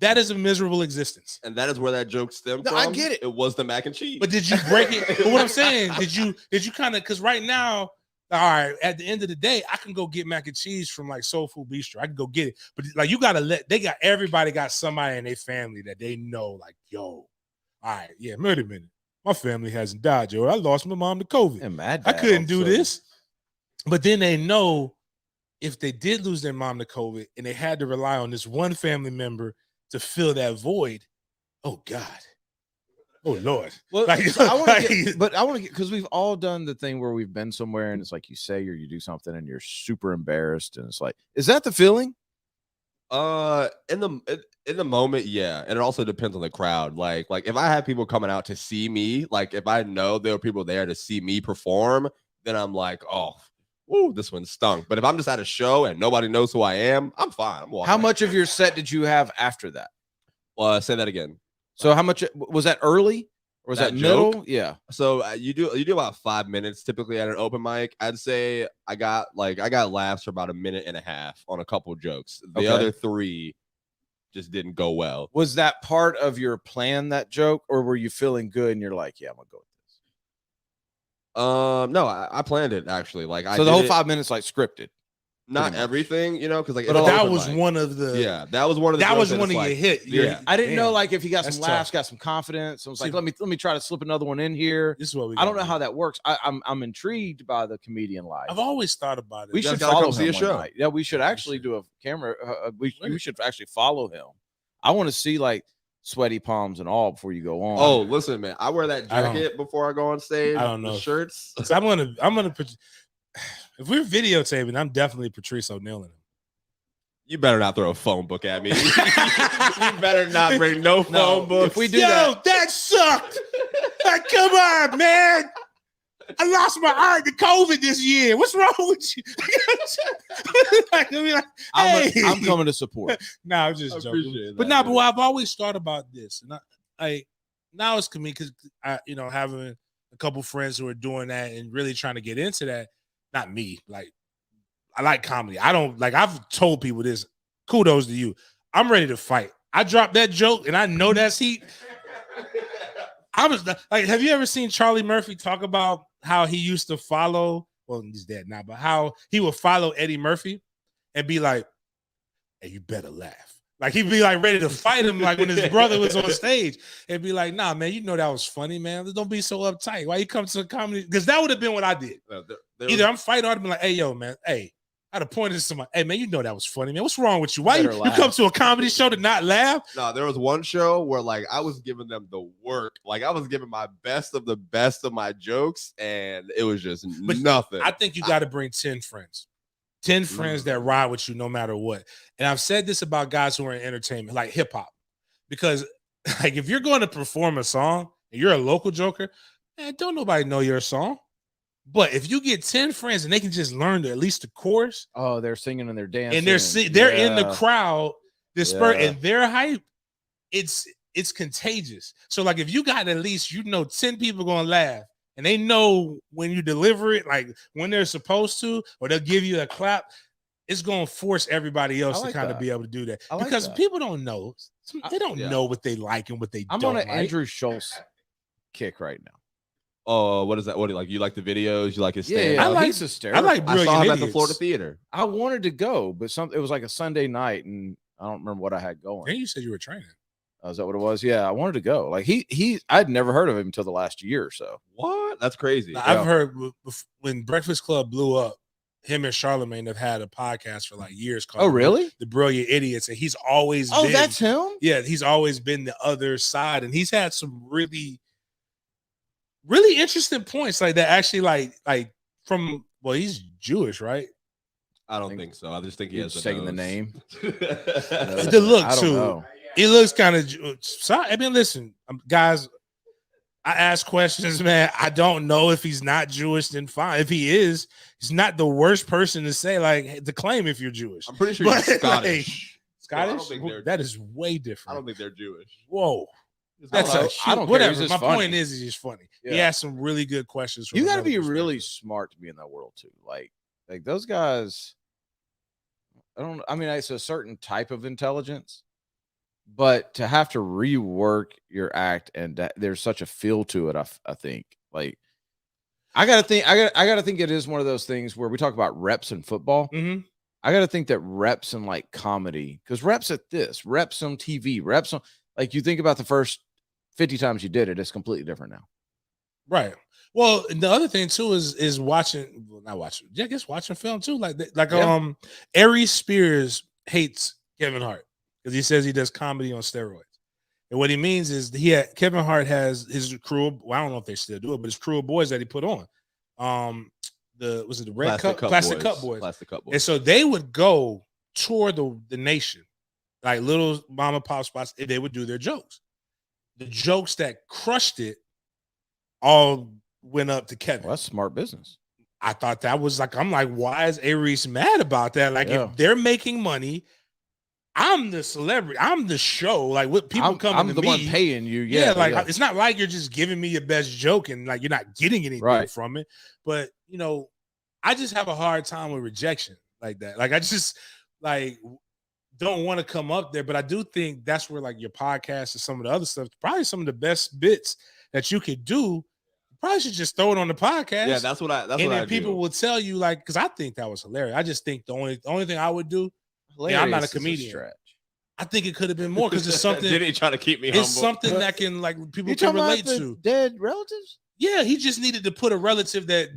that is a miserable existence. And that is where that joke stemmed from. I get it. It was the mac and cheese. But did you break it? But what I'm saying, did you kind of, because right now, all right, at the end of the day, I can go get mac and cheese from like Soul Food Bistro. I can go get it. But like, you got to everybody got somebody in their family that they know, like, yo, all right, yeah, wait a minute. My family hasn't died, yo. I lost my mom to COVID. I couldn't do this. But then they know if they did lose their mom to COVID and they had to rely on this one family member to fill that void, oh God. Oh Lord! Well, like, so I want to get because we've all done the thing where we've been somewhere and it's like you say or you do something and you're super embarrassed and it's like, is that the feeling? In the moment, yeah, and it also depends on the crowd. Like if I have people coming out to see me, like if I know there are people there to see me perform, then I'm like, oh, ooh, this one stunk. But if I'm just at a show and nobody knows who I am, I'm fine. I'm walking. How much of your set did you have after that? Say that again. So how much was that early or was that middle? Yeah. So you do about 5 minutes typically at an open mic. I'd say I got laughs for about a minute and a half on a couple jokes. The other 3 just didn't go well. Was that part of your plan, that joke, or were you feeling good and you're like, yeah, I'm gonna go with this? No, I planned it actually. Like so the whole 5 minutes like scripted. Not everything, you know, because like that was one of the that was one of your hit. I didn't know like if he got some laughs, got some confidence. I was like, let me try to slip another one in here. This is what I don't know how that works. I'm intrigued by the comedian life. I've always thought about it. We should follow him one night. Yeah, we should actually do a camera. We should actually follow him. I want to see like sweaty palms and all before you go on. Oh, listen, man, I wear that jacket before I go on stage. I don't know shirts. So I'm gonna put. If we're videotaping, I'm definitely Patrice O'Neal in him. You better not throw a phone book at me. You better not bring no phone book. If we do that sucked. Like, come on, man. I lost my eye to COVID this year. What's wrong with you? I'm coming to support. Nah, I'm just joking. But I've always thought about this, and I now it's me because I, having a couple friends who are doing that and really trying to get into that. Not me, like. I like comedy. I don't like. I've told people this. Kudos to you. I'm ready to fight. I dropped that joke, and I know that's heat. I was like, have you ever seen Charlie Murphy talk about how he used to follow? Well, he's dead now, but how he would follow Eddie Murphy and be like, "Hey, you better laugh." Like he'd be like ready to fight him, like when his brother was on stage, and be like, "Nah, man, you know that was funny, man. Don't be so uptight. Why you come to a comedy?" Because that would have been what I did. Either I'm fighting, or I'd be like, "Hey, yo, man, hey." I'd have pointed to somebody. Hey, man, you know that was funny, man. What's wrong with you? Why you come to a comedy show to not laugh? No, there was one show where like I was giving them the work. Like I was giving my best of the best of my jokes, and it was just nothing. I think you got to bring 10 friends. 10 friends that ride with you no matter what. And I've said this about guys who are in entertainment, like hip hop. Because like if you're going to perform a song and you're a local joker, man, don't nobody know your song. But if you get 10 friends and they can just learn at least the chorus. Oh, they're singing and they're dancing. And they're in the crowd, and their hype, it's contagious. So like if you got at least, 10 people going to laugh and they know when you deliver it, like when they're supposed to, or they'll give you a clap, it's going to force everybody else to kind of be able to do that. Because people don't know. They don't know what they like and what they don't like. I'm on an Andrew Schultz kick right now. Oh, what is that? What do you like? You like the videos? You like his stand? Yeah, he's hysterical. I like Brilliant I saw him Idiots. at the Florida Theater. I wanted to go, but it was like a Sunday night, and I don't remember what I had going. And you said you were training. Is that what it was? Yeah, I wanted to go. Like I'd never heard of him until the last year or so. What? That's crazy. I've heard when Breakfast Club blew up, him and Charlamagne have had a podcast for like years called really? The Brilliant Idiots, and he's always that's him? Yeah, he's always been the other side, and he's had some really interesting points like that. Actually, like from he's Jewish, right? I don't think so. I just think he has taking the name. The look too. He looks kind of. I mean, listen, guys. I ask questions, man. I don't know if he's not Jewish. Then fine. If he is, he's not the worst person to say to claim if you're Jewish. I'm pretty sure he's Scottish. Scottish? That is way different. I don't think they're Jewish. Whatever. My point is, he's just funny. Yeah. He has some really good questions. You got to be really smart to be in that world too. Like those guys. It's a certain type of intelligence, but to have to rework your act and there's such a feel to it. I think like I gotta think it is one of those things where we talk about reps in football. Mm-hmm. I gotta think that reps in like comedy, because reps at this, reps on TV, reps on like you think about the first 50 times you did it, it's completely different now. Right. Well, and the other thing too is watching, watching film too. Aries Spears hates Kevin Hart because he says he does comedy on steroids. And what he means is Kevin Hart has his crew. Well, I don't know if they still do it, but his crew of boys that he put on. The Plastic Cup Boys. And so they would go tour the nation, like little mom and pop spots, and they would do their jokes. The jokes that crushed it all went up to Kevin. Well, that's smart business. I thought that was I'm like, why is Aries mad about that? Like, if they're making money, I'm the celebrity, I'm the show. Like, what people coming to me, I'm the one paying you. It's not like you're just giving me your best joke and like you're not getting anything from it. But I just have a hard time with rejection like that. Like, I just don't want to come up there, but I do think that's where like your podcast and some of the other stuff, probably some of the best bits that you could do. Probably should just throw it on the podcast. Yeah, that's what I people will tell you, like, because I think that was hilarious. I just think the only thing I would do. I'm not a comedian. I think it could have been more because it's something. Did he try to keep me humble? It's something that can people can relate to. Dead relatives. Yeah, he just needed to put a relative that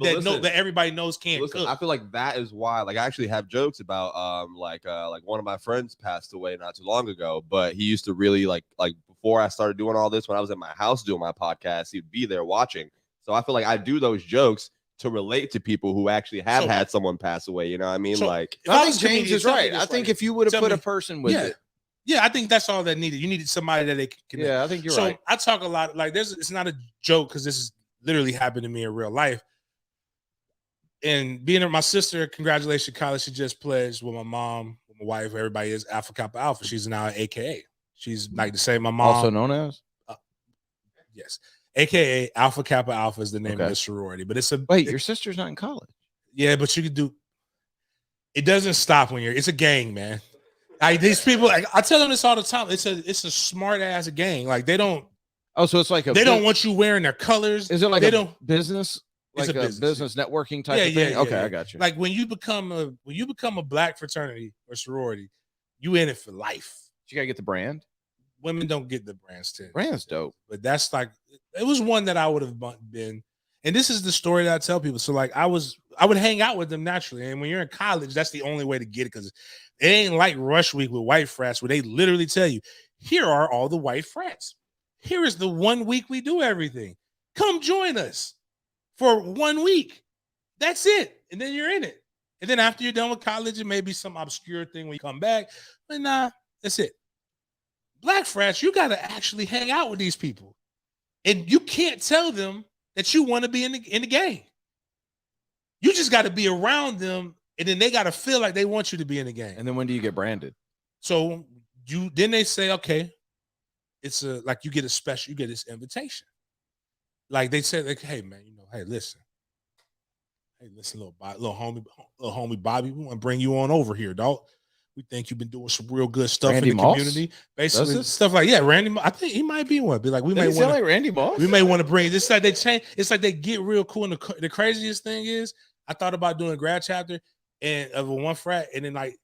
everybody knows can't cook. I feel like that is why. Like, I actually have jokes about like one of my friends passed away not too long ago, but he used to really like before I started doing all this, when I was at my house doing my podcast, he'd be there watching. So I feel like I do those jokes to relate to people who actually have had someone pass away. You know what I mean? Like, I think James is right. I think if you would have put a person with it. Yeah, I think that's all that needed. You needed somebody that they can connect. Yeah, I think you're right. So I talk a lot. Like, it's not a joke because this is literally happened to me in real life. And being my sister, congratulations, college. She just pledged with my mom, with my wife. Everybody is Alpha Kappa Alpha. She's now an AKA. She's like the same. My mom, also known as. Yes, AKA Alpha Kappa Alpha is the name of the sorority. But your sister's not in college. Yeah, but you could do. It doesn't stop when it's a gang, man. Like these people, like I tell them this all the time. It's a smart ass gang. Like they don't. Oh, so it's like they don't want you wearing their colors. Is it like business? Like a business networking type of thing. Okay, I got you. Like when you become a black fraternity or sorority, you in it for life. You gotta get the brand. Women don't get the brands too. Brand's dope, but that's like it was one that I would have been. And this is the story that I tell people. So like I would hang out with them naturally. And when you're in college, that's the only way to get it because it ain't like Rush Week with white frats where they literally tell you, here are all the white frats. Here is the 1 week we do everything. Come join us for 1 week. That's it. And then you're in it. And then after you're done with college, it may be some obscure thing when you come back. But nah, that's it. Black frats, you got to actually hang out with these people. And you can't tell them that you want to be in the gang. You just got to be around them, and then they got to feel like they want you to be in the gang. And then when do you get branded? So then they say, okay, it's like you get this invitation. Like they said, like, hey man, listen, little homie Bobby, we want to bring you on over here, dog. We think you've been doing some real good stuff Randy in the community. Basically, stuff like Randy. I think he might be one. Be like, we may want like Randy Moss. We may want to bring this. Like they change. It's like they get real cool. And the craziest thing is, I thought about doing a grad chapter and of one frat, and then like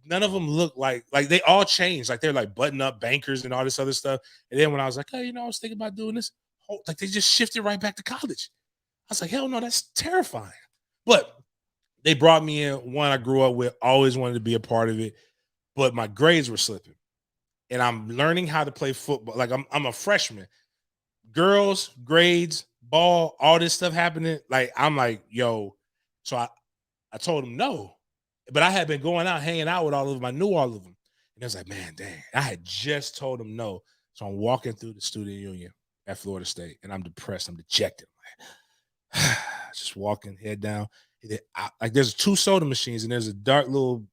none of them look like they all changed. Like they're like button up bankers and all this other stuff. And then when I was like, hey, I was thinking about doing this, like they just shifted right back to college. I was like, hell no, that's terrifying. But they brought me in. One I grew up with, always wanted to be a part of it, but my grades were slipping, and I'm learning how to play football. Like I'm a freshman. Girls, grades, ball, all this stuff happening. Like I'm like, yo. So I told him no, but I had been going out, hanging out with all of them. I knew all of them, and I was like, man, dang. I had just told him no. So I'm walking through the student union at Florida State, and I'm depressed. I'm dejected. Just walking, head down. Like there's 2 soda machines and there's a dark little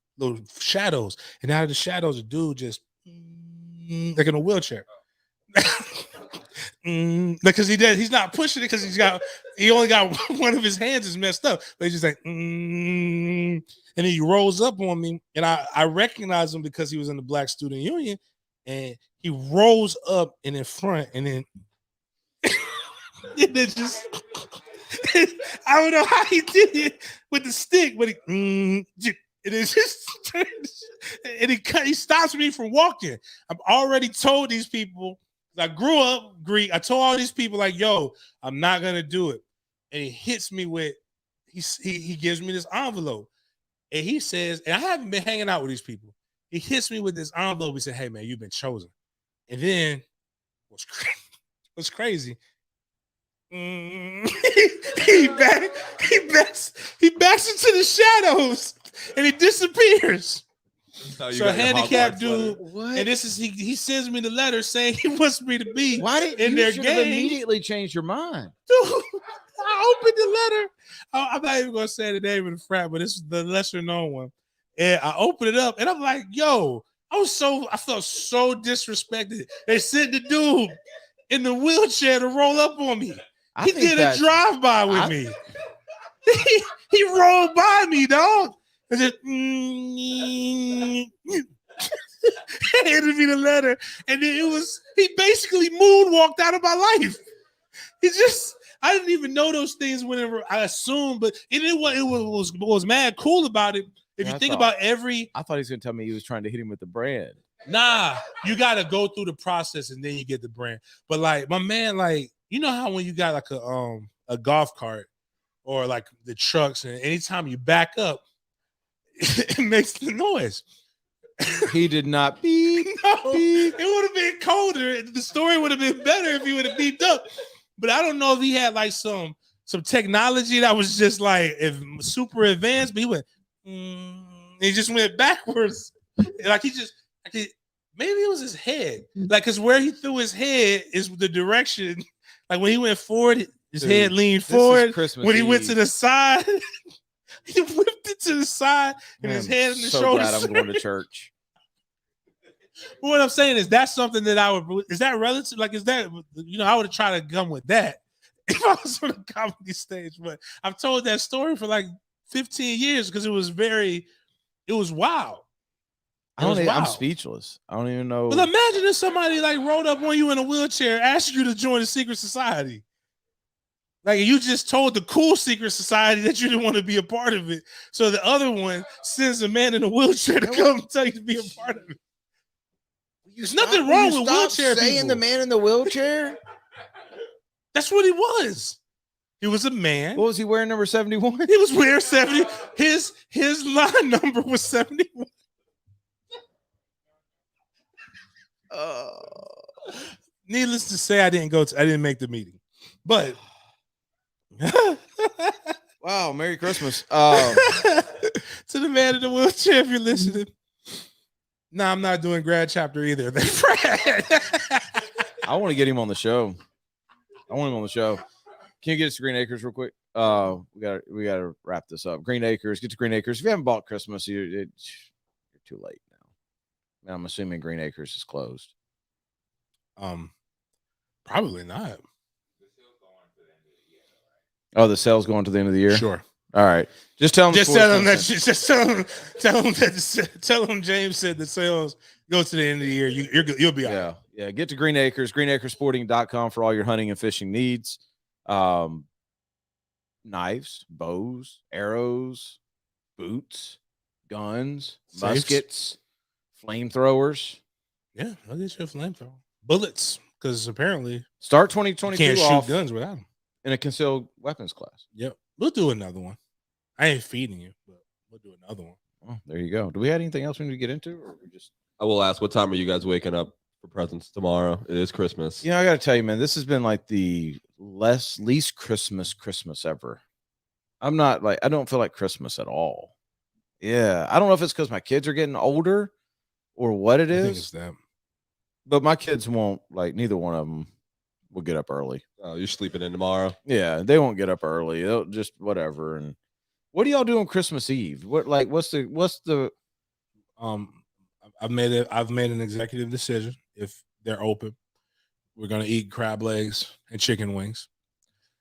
shadows, and out of the shadows a dude just like in a wheelchair because he's not pushing it because he only got one of his hands is messed up, but he's just like and then he rolls up on me, and I recognize him because he was in the Black Student Union, and he rolls up and in front, and then and then just I don't know how he did it with the stick, but and it just and he stops me from walking. I've already told these people. I grew up Greek. I told all these people like, yo, I'm not gonna do it. And he hits me with he gives me this envelope, and he says, and I haven't been hanging out with these people. He hits me with this envelope. He said, hey man, you've been chosen. And then what's crazy. He backs into the shadows and he disappears. So a handicapped dude, and this is he sends me the letter saying he wants me to be in their gang. Immediately change your mind. Dude, I opened the letter. I'm not even gonna say the name of the frat, but it's the lesser known one. And I opened it up and I'm like, yo, I felt so disrespected. They sent the dude in the wheelchair to roll up on me. He did a drive-by with me. He rolled by me, dog. I just handed me the letter, and then he basically moonwalked out of my life. I didn't even know those things whenever I assumed, but it was mad cool about it. If you think about I thought he was gonna tell me he was trying to hit him with the brand. Nah, you gotta go through the process and then you get the brand. But like my man, like you know how when you got like a golf cart or like the trucks, and anytime you back up, it makes the noise. He did not beep. No, beep. It would have been colder. The story would have been better if he would have beeped up. But I don't know if he had like some some technology that was just like super advanced, but he went, he just went backwards. Like maybe it was his head. Like, because where he threw his head is the direction. Like when he went forward, his head leaned forward. When he went to the side, he whipped it to the side and his head in the shoulder. Glad I'm going to church. But what I'm saying is that's something that is that relative? Like, is that, I would have tried to come with that if I was on a comedy stage. But I've told that story for like 15 years because it was wild. I'm speechless. I don't even know. But imagine if somebody like rolled up on you in a wheelchair, asked you to join a secret society. Like, you just told the cool secret society that you didn't want to be a part of it. So the other one sends a man in a wheelchair to come tell you to be a part of it. There's nothing wrong with wheelchair saying people. The man in the wheelchair? That's what he was. He was a man. What was he wearing? Number 71? He was wearing 70. His line number was 71. Needless to say, I didn't make the meeting. But wow, Merry Christmas. To the man in the wheelchair, if you're listening. No, I'm not doing grad chapter either. I want to get him on the show. Can you get us to Green Acres real quick? We got to wrap this up. Green Acres, get to Green Acres. If you haven't bought Christmas, you're too late now. I'm assuming Green Acres is closed. Probably not. Oh, the sale's going to the end of the year? Sure. All right. Just tell them James said the sales go to the end of the year. You'll be all right. Yeah. Get to Green Acres, greenacresporting.com for all your hunting and fishing needs. Knives, bows, arrows, boots, guns, muskets, flamethrowers. Yeah, I'll get you a flamethrower. Bullets, because apparently start 2022 can't off shoot guns without them in a concealed weapons class. Yep. We'll do another one. I ain't feeding you, but we'll do another one. Oh, there you go. Do we have anything else we need to get into, or we just? I will ask, what time are you guys waking up for presents tomorrow? It is Christmas. I got to tell you, man, this has been like the least Christmas ever. I don't feel like Christmas at all. Yeah, I don't know if it's because my kids are getting older or what it is. I think it's that. But my kids won't, neither one of them will get up early. Oh, you're sleeping in tomorrow? Yeah, they won't get up early. They'll just whatever. And what do y'all do on Christmas Eve? What's the I've made an executive decision. If they're open, we're gonna eat crab legs and chicken wings.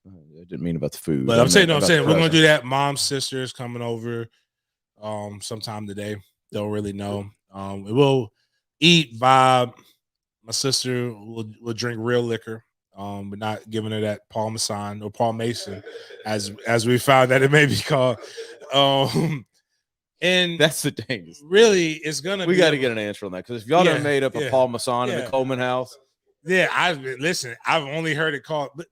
I didn't mean about the food. But I'm saying we're gonna do that. Mom's sister is coming over sometime today. Don't really know. We'll eat, vibe. My sister will drink real liquor. But not giving her that Paul Masson or Paul Mason, as we found that it may be called. And that's the thing. Really, it's gonna. We got to get an answer on that, because if y'all done made up a Paul Masson in the Coleman house. Yeah, I've only heard it called. But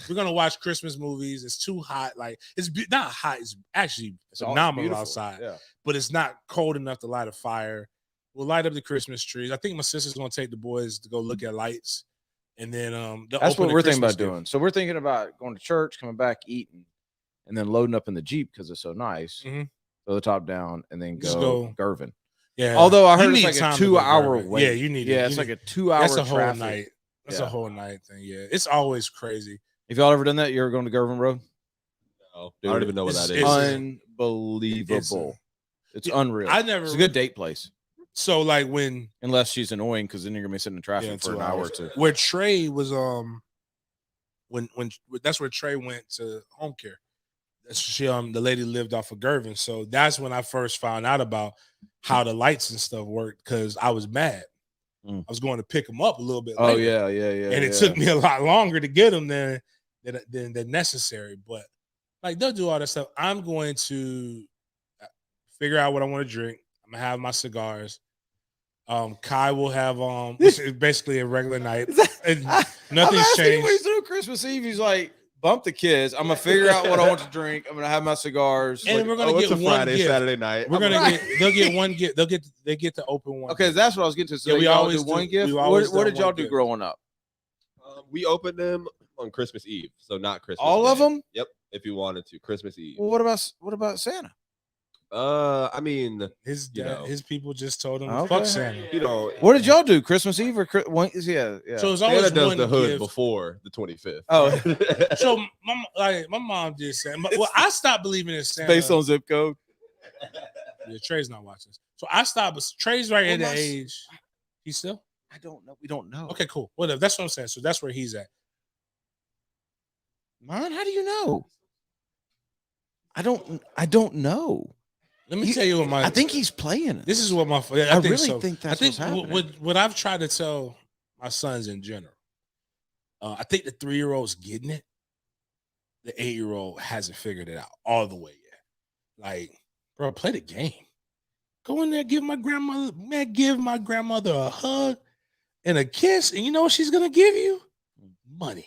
we're gonna watch Christmas movies. It's too hot. Like, it's not hot. It's actually phenomenal outside. Yeah. But it's not cold enough to light a fire. We'll light up the Christmas trees. I think my sister's gonna take the boys to go look at lights. And then that's what we're thinking about doing. So we're thinking about going to church, coming back, eating, and then loading up in the Jeep because it's so nice. Mm-hmm. Throw the top down and then go Gervin. Yeah. Although I heard it's like a 2-hour wait. Yeah, you need it. Yeah, it's like a 2-hour That's a whole traffic. night. That's a whole night thing. Yeah. It's always crazy. Have y'all ever done that? You're going to Gervin Road? No. I don't even know what that is. Unbelievable. It's unreal. It's a good date place. So unless she's annoying, because then you're gonna be sitting in traffic for an hour or two. Where Trey was when that's where Trey went to home care. She the lady lived off of Gervin. So that's when I first found out about how the lights and stuff worked, because I was mad. I was going to pick them up a little bit later. Yeah. And it took me a lot longer to get them than necessary. But they'll do all that stuff. I'm going to figure out what I want to drink. I'm gonna have my cigars. Kai will have which is basically a regular night. Nothing's changed. What he's doing Christmas Eve. He's like, bump the kids. I'm gonna figure out what I want to drink. I'm gonna have my cigars. And we're gonna get one Friday, gift. Saturday night. They'll get one gift. They get to open one. Okay, that's what I was getting to. So we always do one gift. What did y'all do growing up? We opened them on Christmas Eve, so not Christmas. All Day. of them? Yep. if you wanted to. Christmas Eve. Well, what about Santa? I mean, his people just told him okay. fuck Santa. You know, what did y'all do? Christmas Eve or yeah? So it's always Santa does the hood gift before the 25th. Oh, so my mom did Santa. Well, I stopped believing in Santa based on zip code. Yeah, Trey's not watching this, so I stopped. But Trey's right at the age. He's still. I don't know. We don't know. Okay, cool. Whatever. That's what I'm saying. So that's where he's at. Man, how do you know? I don't know. Let me tell you what I think he's playing it. This is what my. I really think that's what's happening. What I've tried to tell my sons in general. I think the 3-year-old's getting it. The 8-year-old hasn't figured it out all the way yet. Like, bro, play the game. Go in there, give my grandmother a hug and a kiss, and you know what she's gonna give you? Money.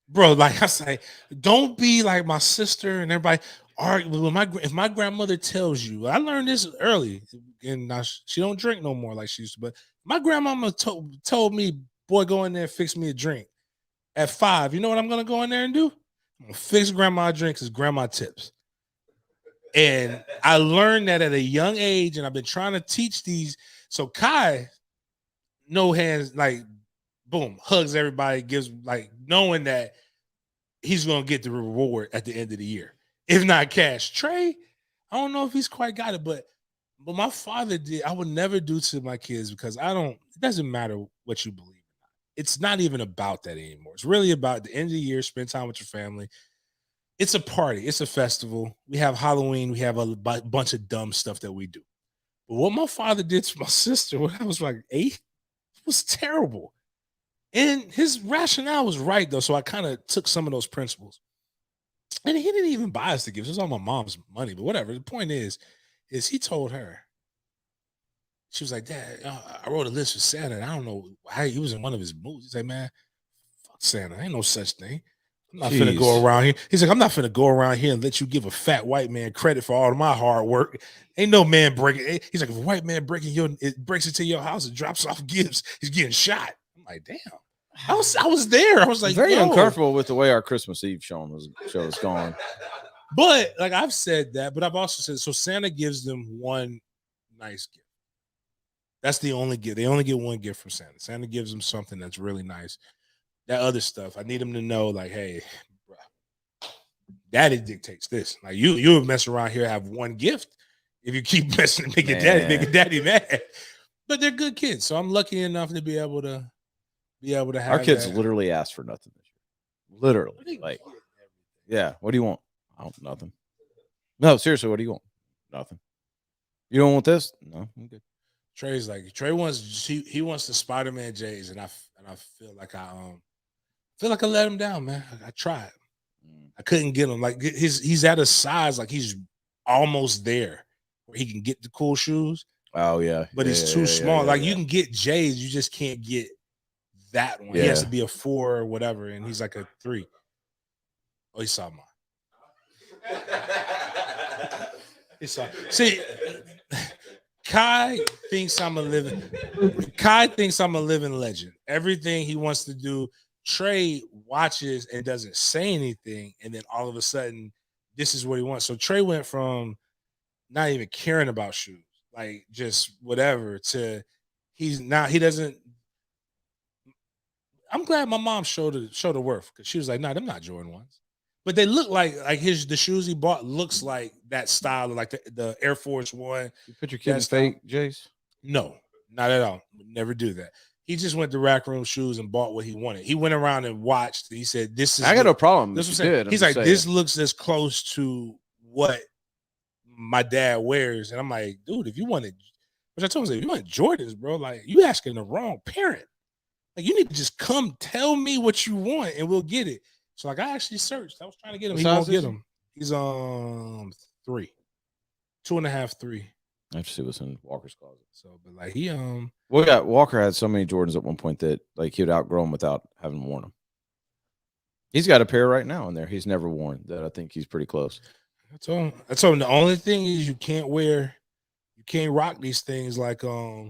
Bro, like I say, don't be like my sister and everybody. If my grandmother tells you, I learned this early, and now she don't drink no more like she used to. But my grandmama told me, "Boy, go in there and fix me a drink." At 5, you know what I'm gonna go in there and do? I'm gonna fix grandma a drink because grandma tips. And I learned that at a young age, and I've been trying to teach these. So Kai, no hands, like boom, hugs everybody, gives like knowing that he's gonna get the reward at the end of the year. If not cash. Trey, I don't know if he's quite got it, but my father did. I would never do to my kids because it doesn't matter what you believe. It's not even about that anymore. It's really about the end of the year, spend time with your family. It's a party. It's a festival. We have Halloween. We have a bunch of dumb stuff that we do. But what my father did to my sister when I was like 8 was terrible. And his rationale was right, though. So I kind of took some of those principles. And he didn't even buy us the gifts. It was all my mom's money. But whatever. The point is he told her. She was like, Dad, I wrote a list for Santa. And I don't know why he was in one of his moods. He's like, man, fuck Santa. Ain't no such thing. I'm not finna go around here. He's like, I'm not finna go around here and let you give a fat white man credit for all of my hard work. Ain't no man breaking. He's like, if a white man breaks into your house and drops off gifts, he's getting shot. I'm like, damn. I was there. I was like, very uncomfortable with the way our Christmas Eve show was going. But like I've said that, but I've also said so Santa gives them one nice gift. That's the only gift. They only get one gift from Santa. Santa gives them something that's really nice. That other stuff, I need them to know, like, hey, bro, Daddy dictates this. Like you mess around here, have one gift. If you keep messing, making Daddy mad. But they're good kids, so I'm lucky enough to be able to have. Our kids literally asked for nothing this year. Literally, like, yeah. What do you want? Oh, nothing. No, seriously, what do you want? Nothing. You don't want this? No, I'm good. Trey's like Trey wants he wants the Spider-Man J's, and I feel like I let him down, man. I tried. I couldn't get him. Like he's at a size like he's almost there where he can get the cool shoes. Oh yeah, but he's too small. Like you can get J's, you just can't get that one. Yeah. He has to be a 4 or whatever, and he's like a 3. Oh, he saw mine. He saw. See. Kai thinks I'm a living legend. Everything he wants to do, Trey watches and doesn't say anything, and then all of a sudden, this is what he wants. So Trey went from not even caring about shoes, like just whatever, to he doesn't. I'm glad my mom showed the worth because she was like, "Nah, them not Jordan ones." But they look like the shoes he bought looks like that style, like the Air Force One. You put your kid in fake Jays? No, not at all. Would never do that. He just went to Rack Room Shoes and bought what he wanted. He went around and watched. He said, "This is." I got no problem. This was he's like, "This looks as close to what my dad wears," and I'm like, "Dude, if you wanted," which I told him, "If you want Jordans, bro, like you asking the wrong parent. Like you need to just come tell me what you want and we'll get it." So like I actually searched. I was trying to get him. He won't get him. He's 3, 2.5, 3. I have to see what's in Walker's closet. So, but like he Walker had so many Jordans at one point that like he would outgrow them without having worn them. He's got a pair right now in there. He's never worn that. I think he's pretty close. I told him the only thing is you can't rock these things like I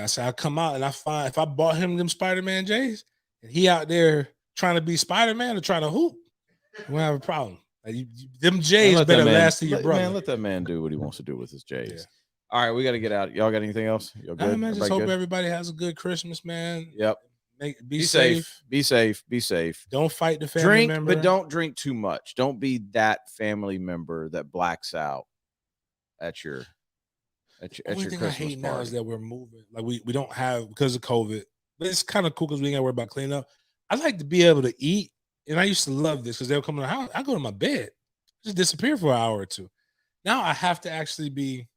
said I come out and I find if I bought him them Spider-Man J's and he out there trying to be Spider-Man or trying to hoop, We have a problem. Like them J's better last to your brother. Man, let that man do what he wants to do with his J's. Yeah. All right, we got to get out. Y'all got anything else? Y'all good? Man, just hope everybody has a good Christmas, man. Yep. Be safe. Be safe. Be safe. Don't fight the family member. But don't drink too much. Don't be that family member that blacks out at your Only thing I hate now is that we're moving. Like we don't have, because of COVID. But it's kind of cool because we ain't got to worry about cleaning up. I like to be able to eat, and I used to love this because they'll come to the house. I go to my bed, just disappear for an hour or two. Now I have to actually be.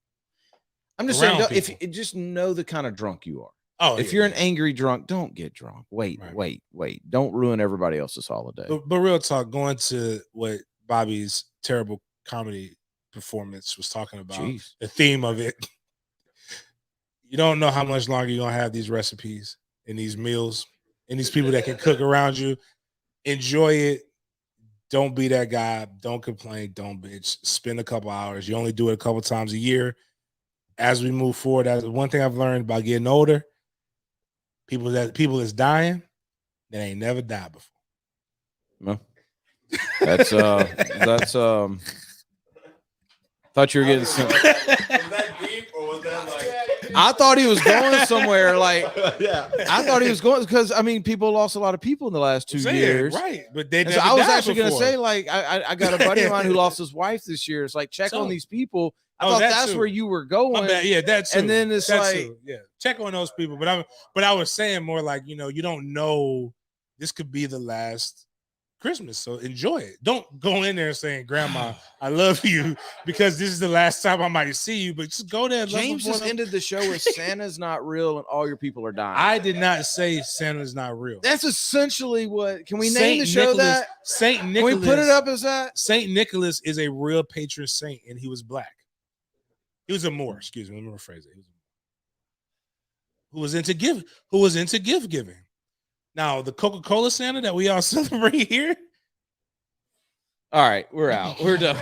I'm just saying, if you just know the kind of drunk you are. Oh, if you're an angry drunk, don't get drunk. Wait. Don't ruin everybody else's holiday. But real talk, going to what Bobby's terrible comedy performance was talking about, the theme of it. You don't know how much longer you're gonna have these recipes and these meals and these people that can cook around you. Enjoy it. Don't be that guy. Don't complain. Don't bitch. Spend a couple hours. You only do it a couple times a year. As we move forward, that's one thing I've learned about getting older. People is dying that ain't never died before. No. That's thought you were getting some. Was that deep or was that like? I thought he was going somewhere. Like, yeah, I thought he was going because people lost a lot of people in the last 2 years, right? But they. So I was actually going to say, like, I got a buddy of mine who lost his wife this year. It's like check on these people. I thought that's where you were going. Yeah, that's and then it's like, check on those people. But I was saying more like, you don't know, this could be the last Christmas, so enjoy it. Don't go in there saying, "Grandma, I love you," because this is the last time I might see you. But just go there. James just ended the show with Santa's not real and all your people are dying. I did not say Santa's not real. That's essentially what. Can we name the show that? Saint Nicholas. Can we put it up as that? Saint Nicholas is a real patron saint, and he was black. He was a Moor. Excuse me. Let me rephrase it. Who was into gift giving. Now, the Coca-Cola Santa that we all celebrate here. All right, we're out. We're done.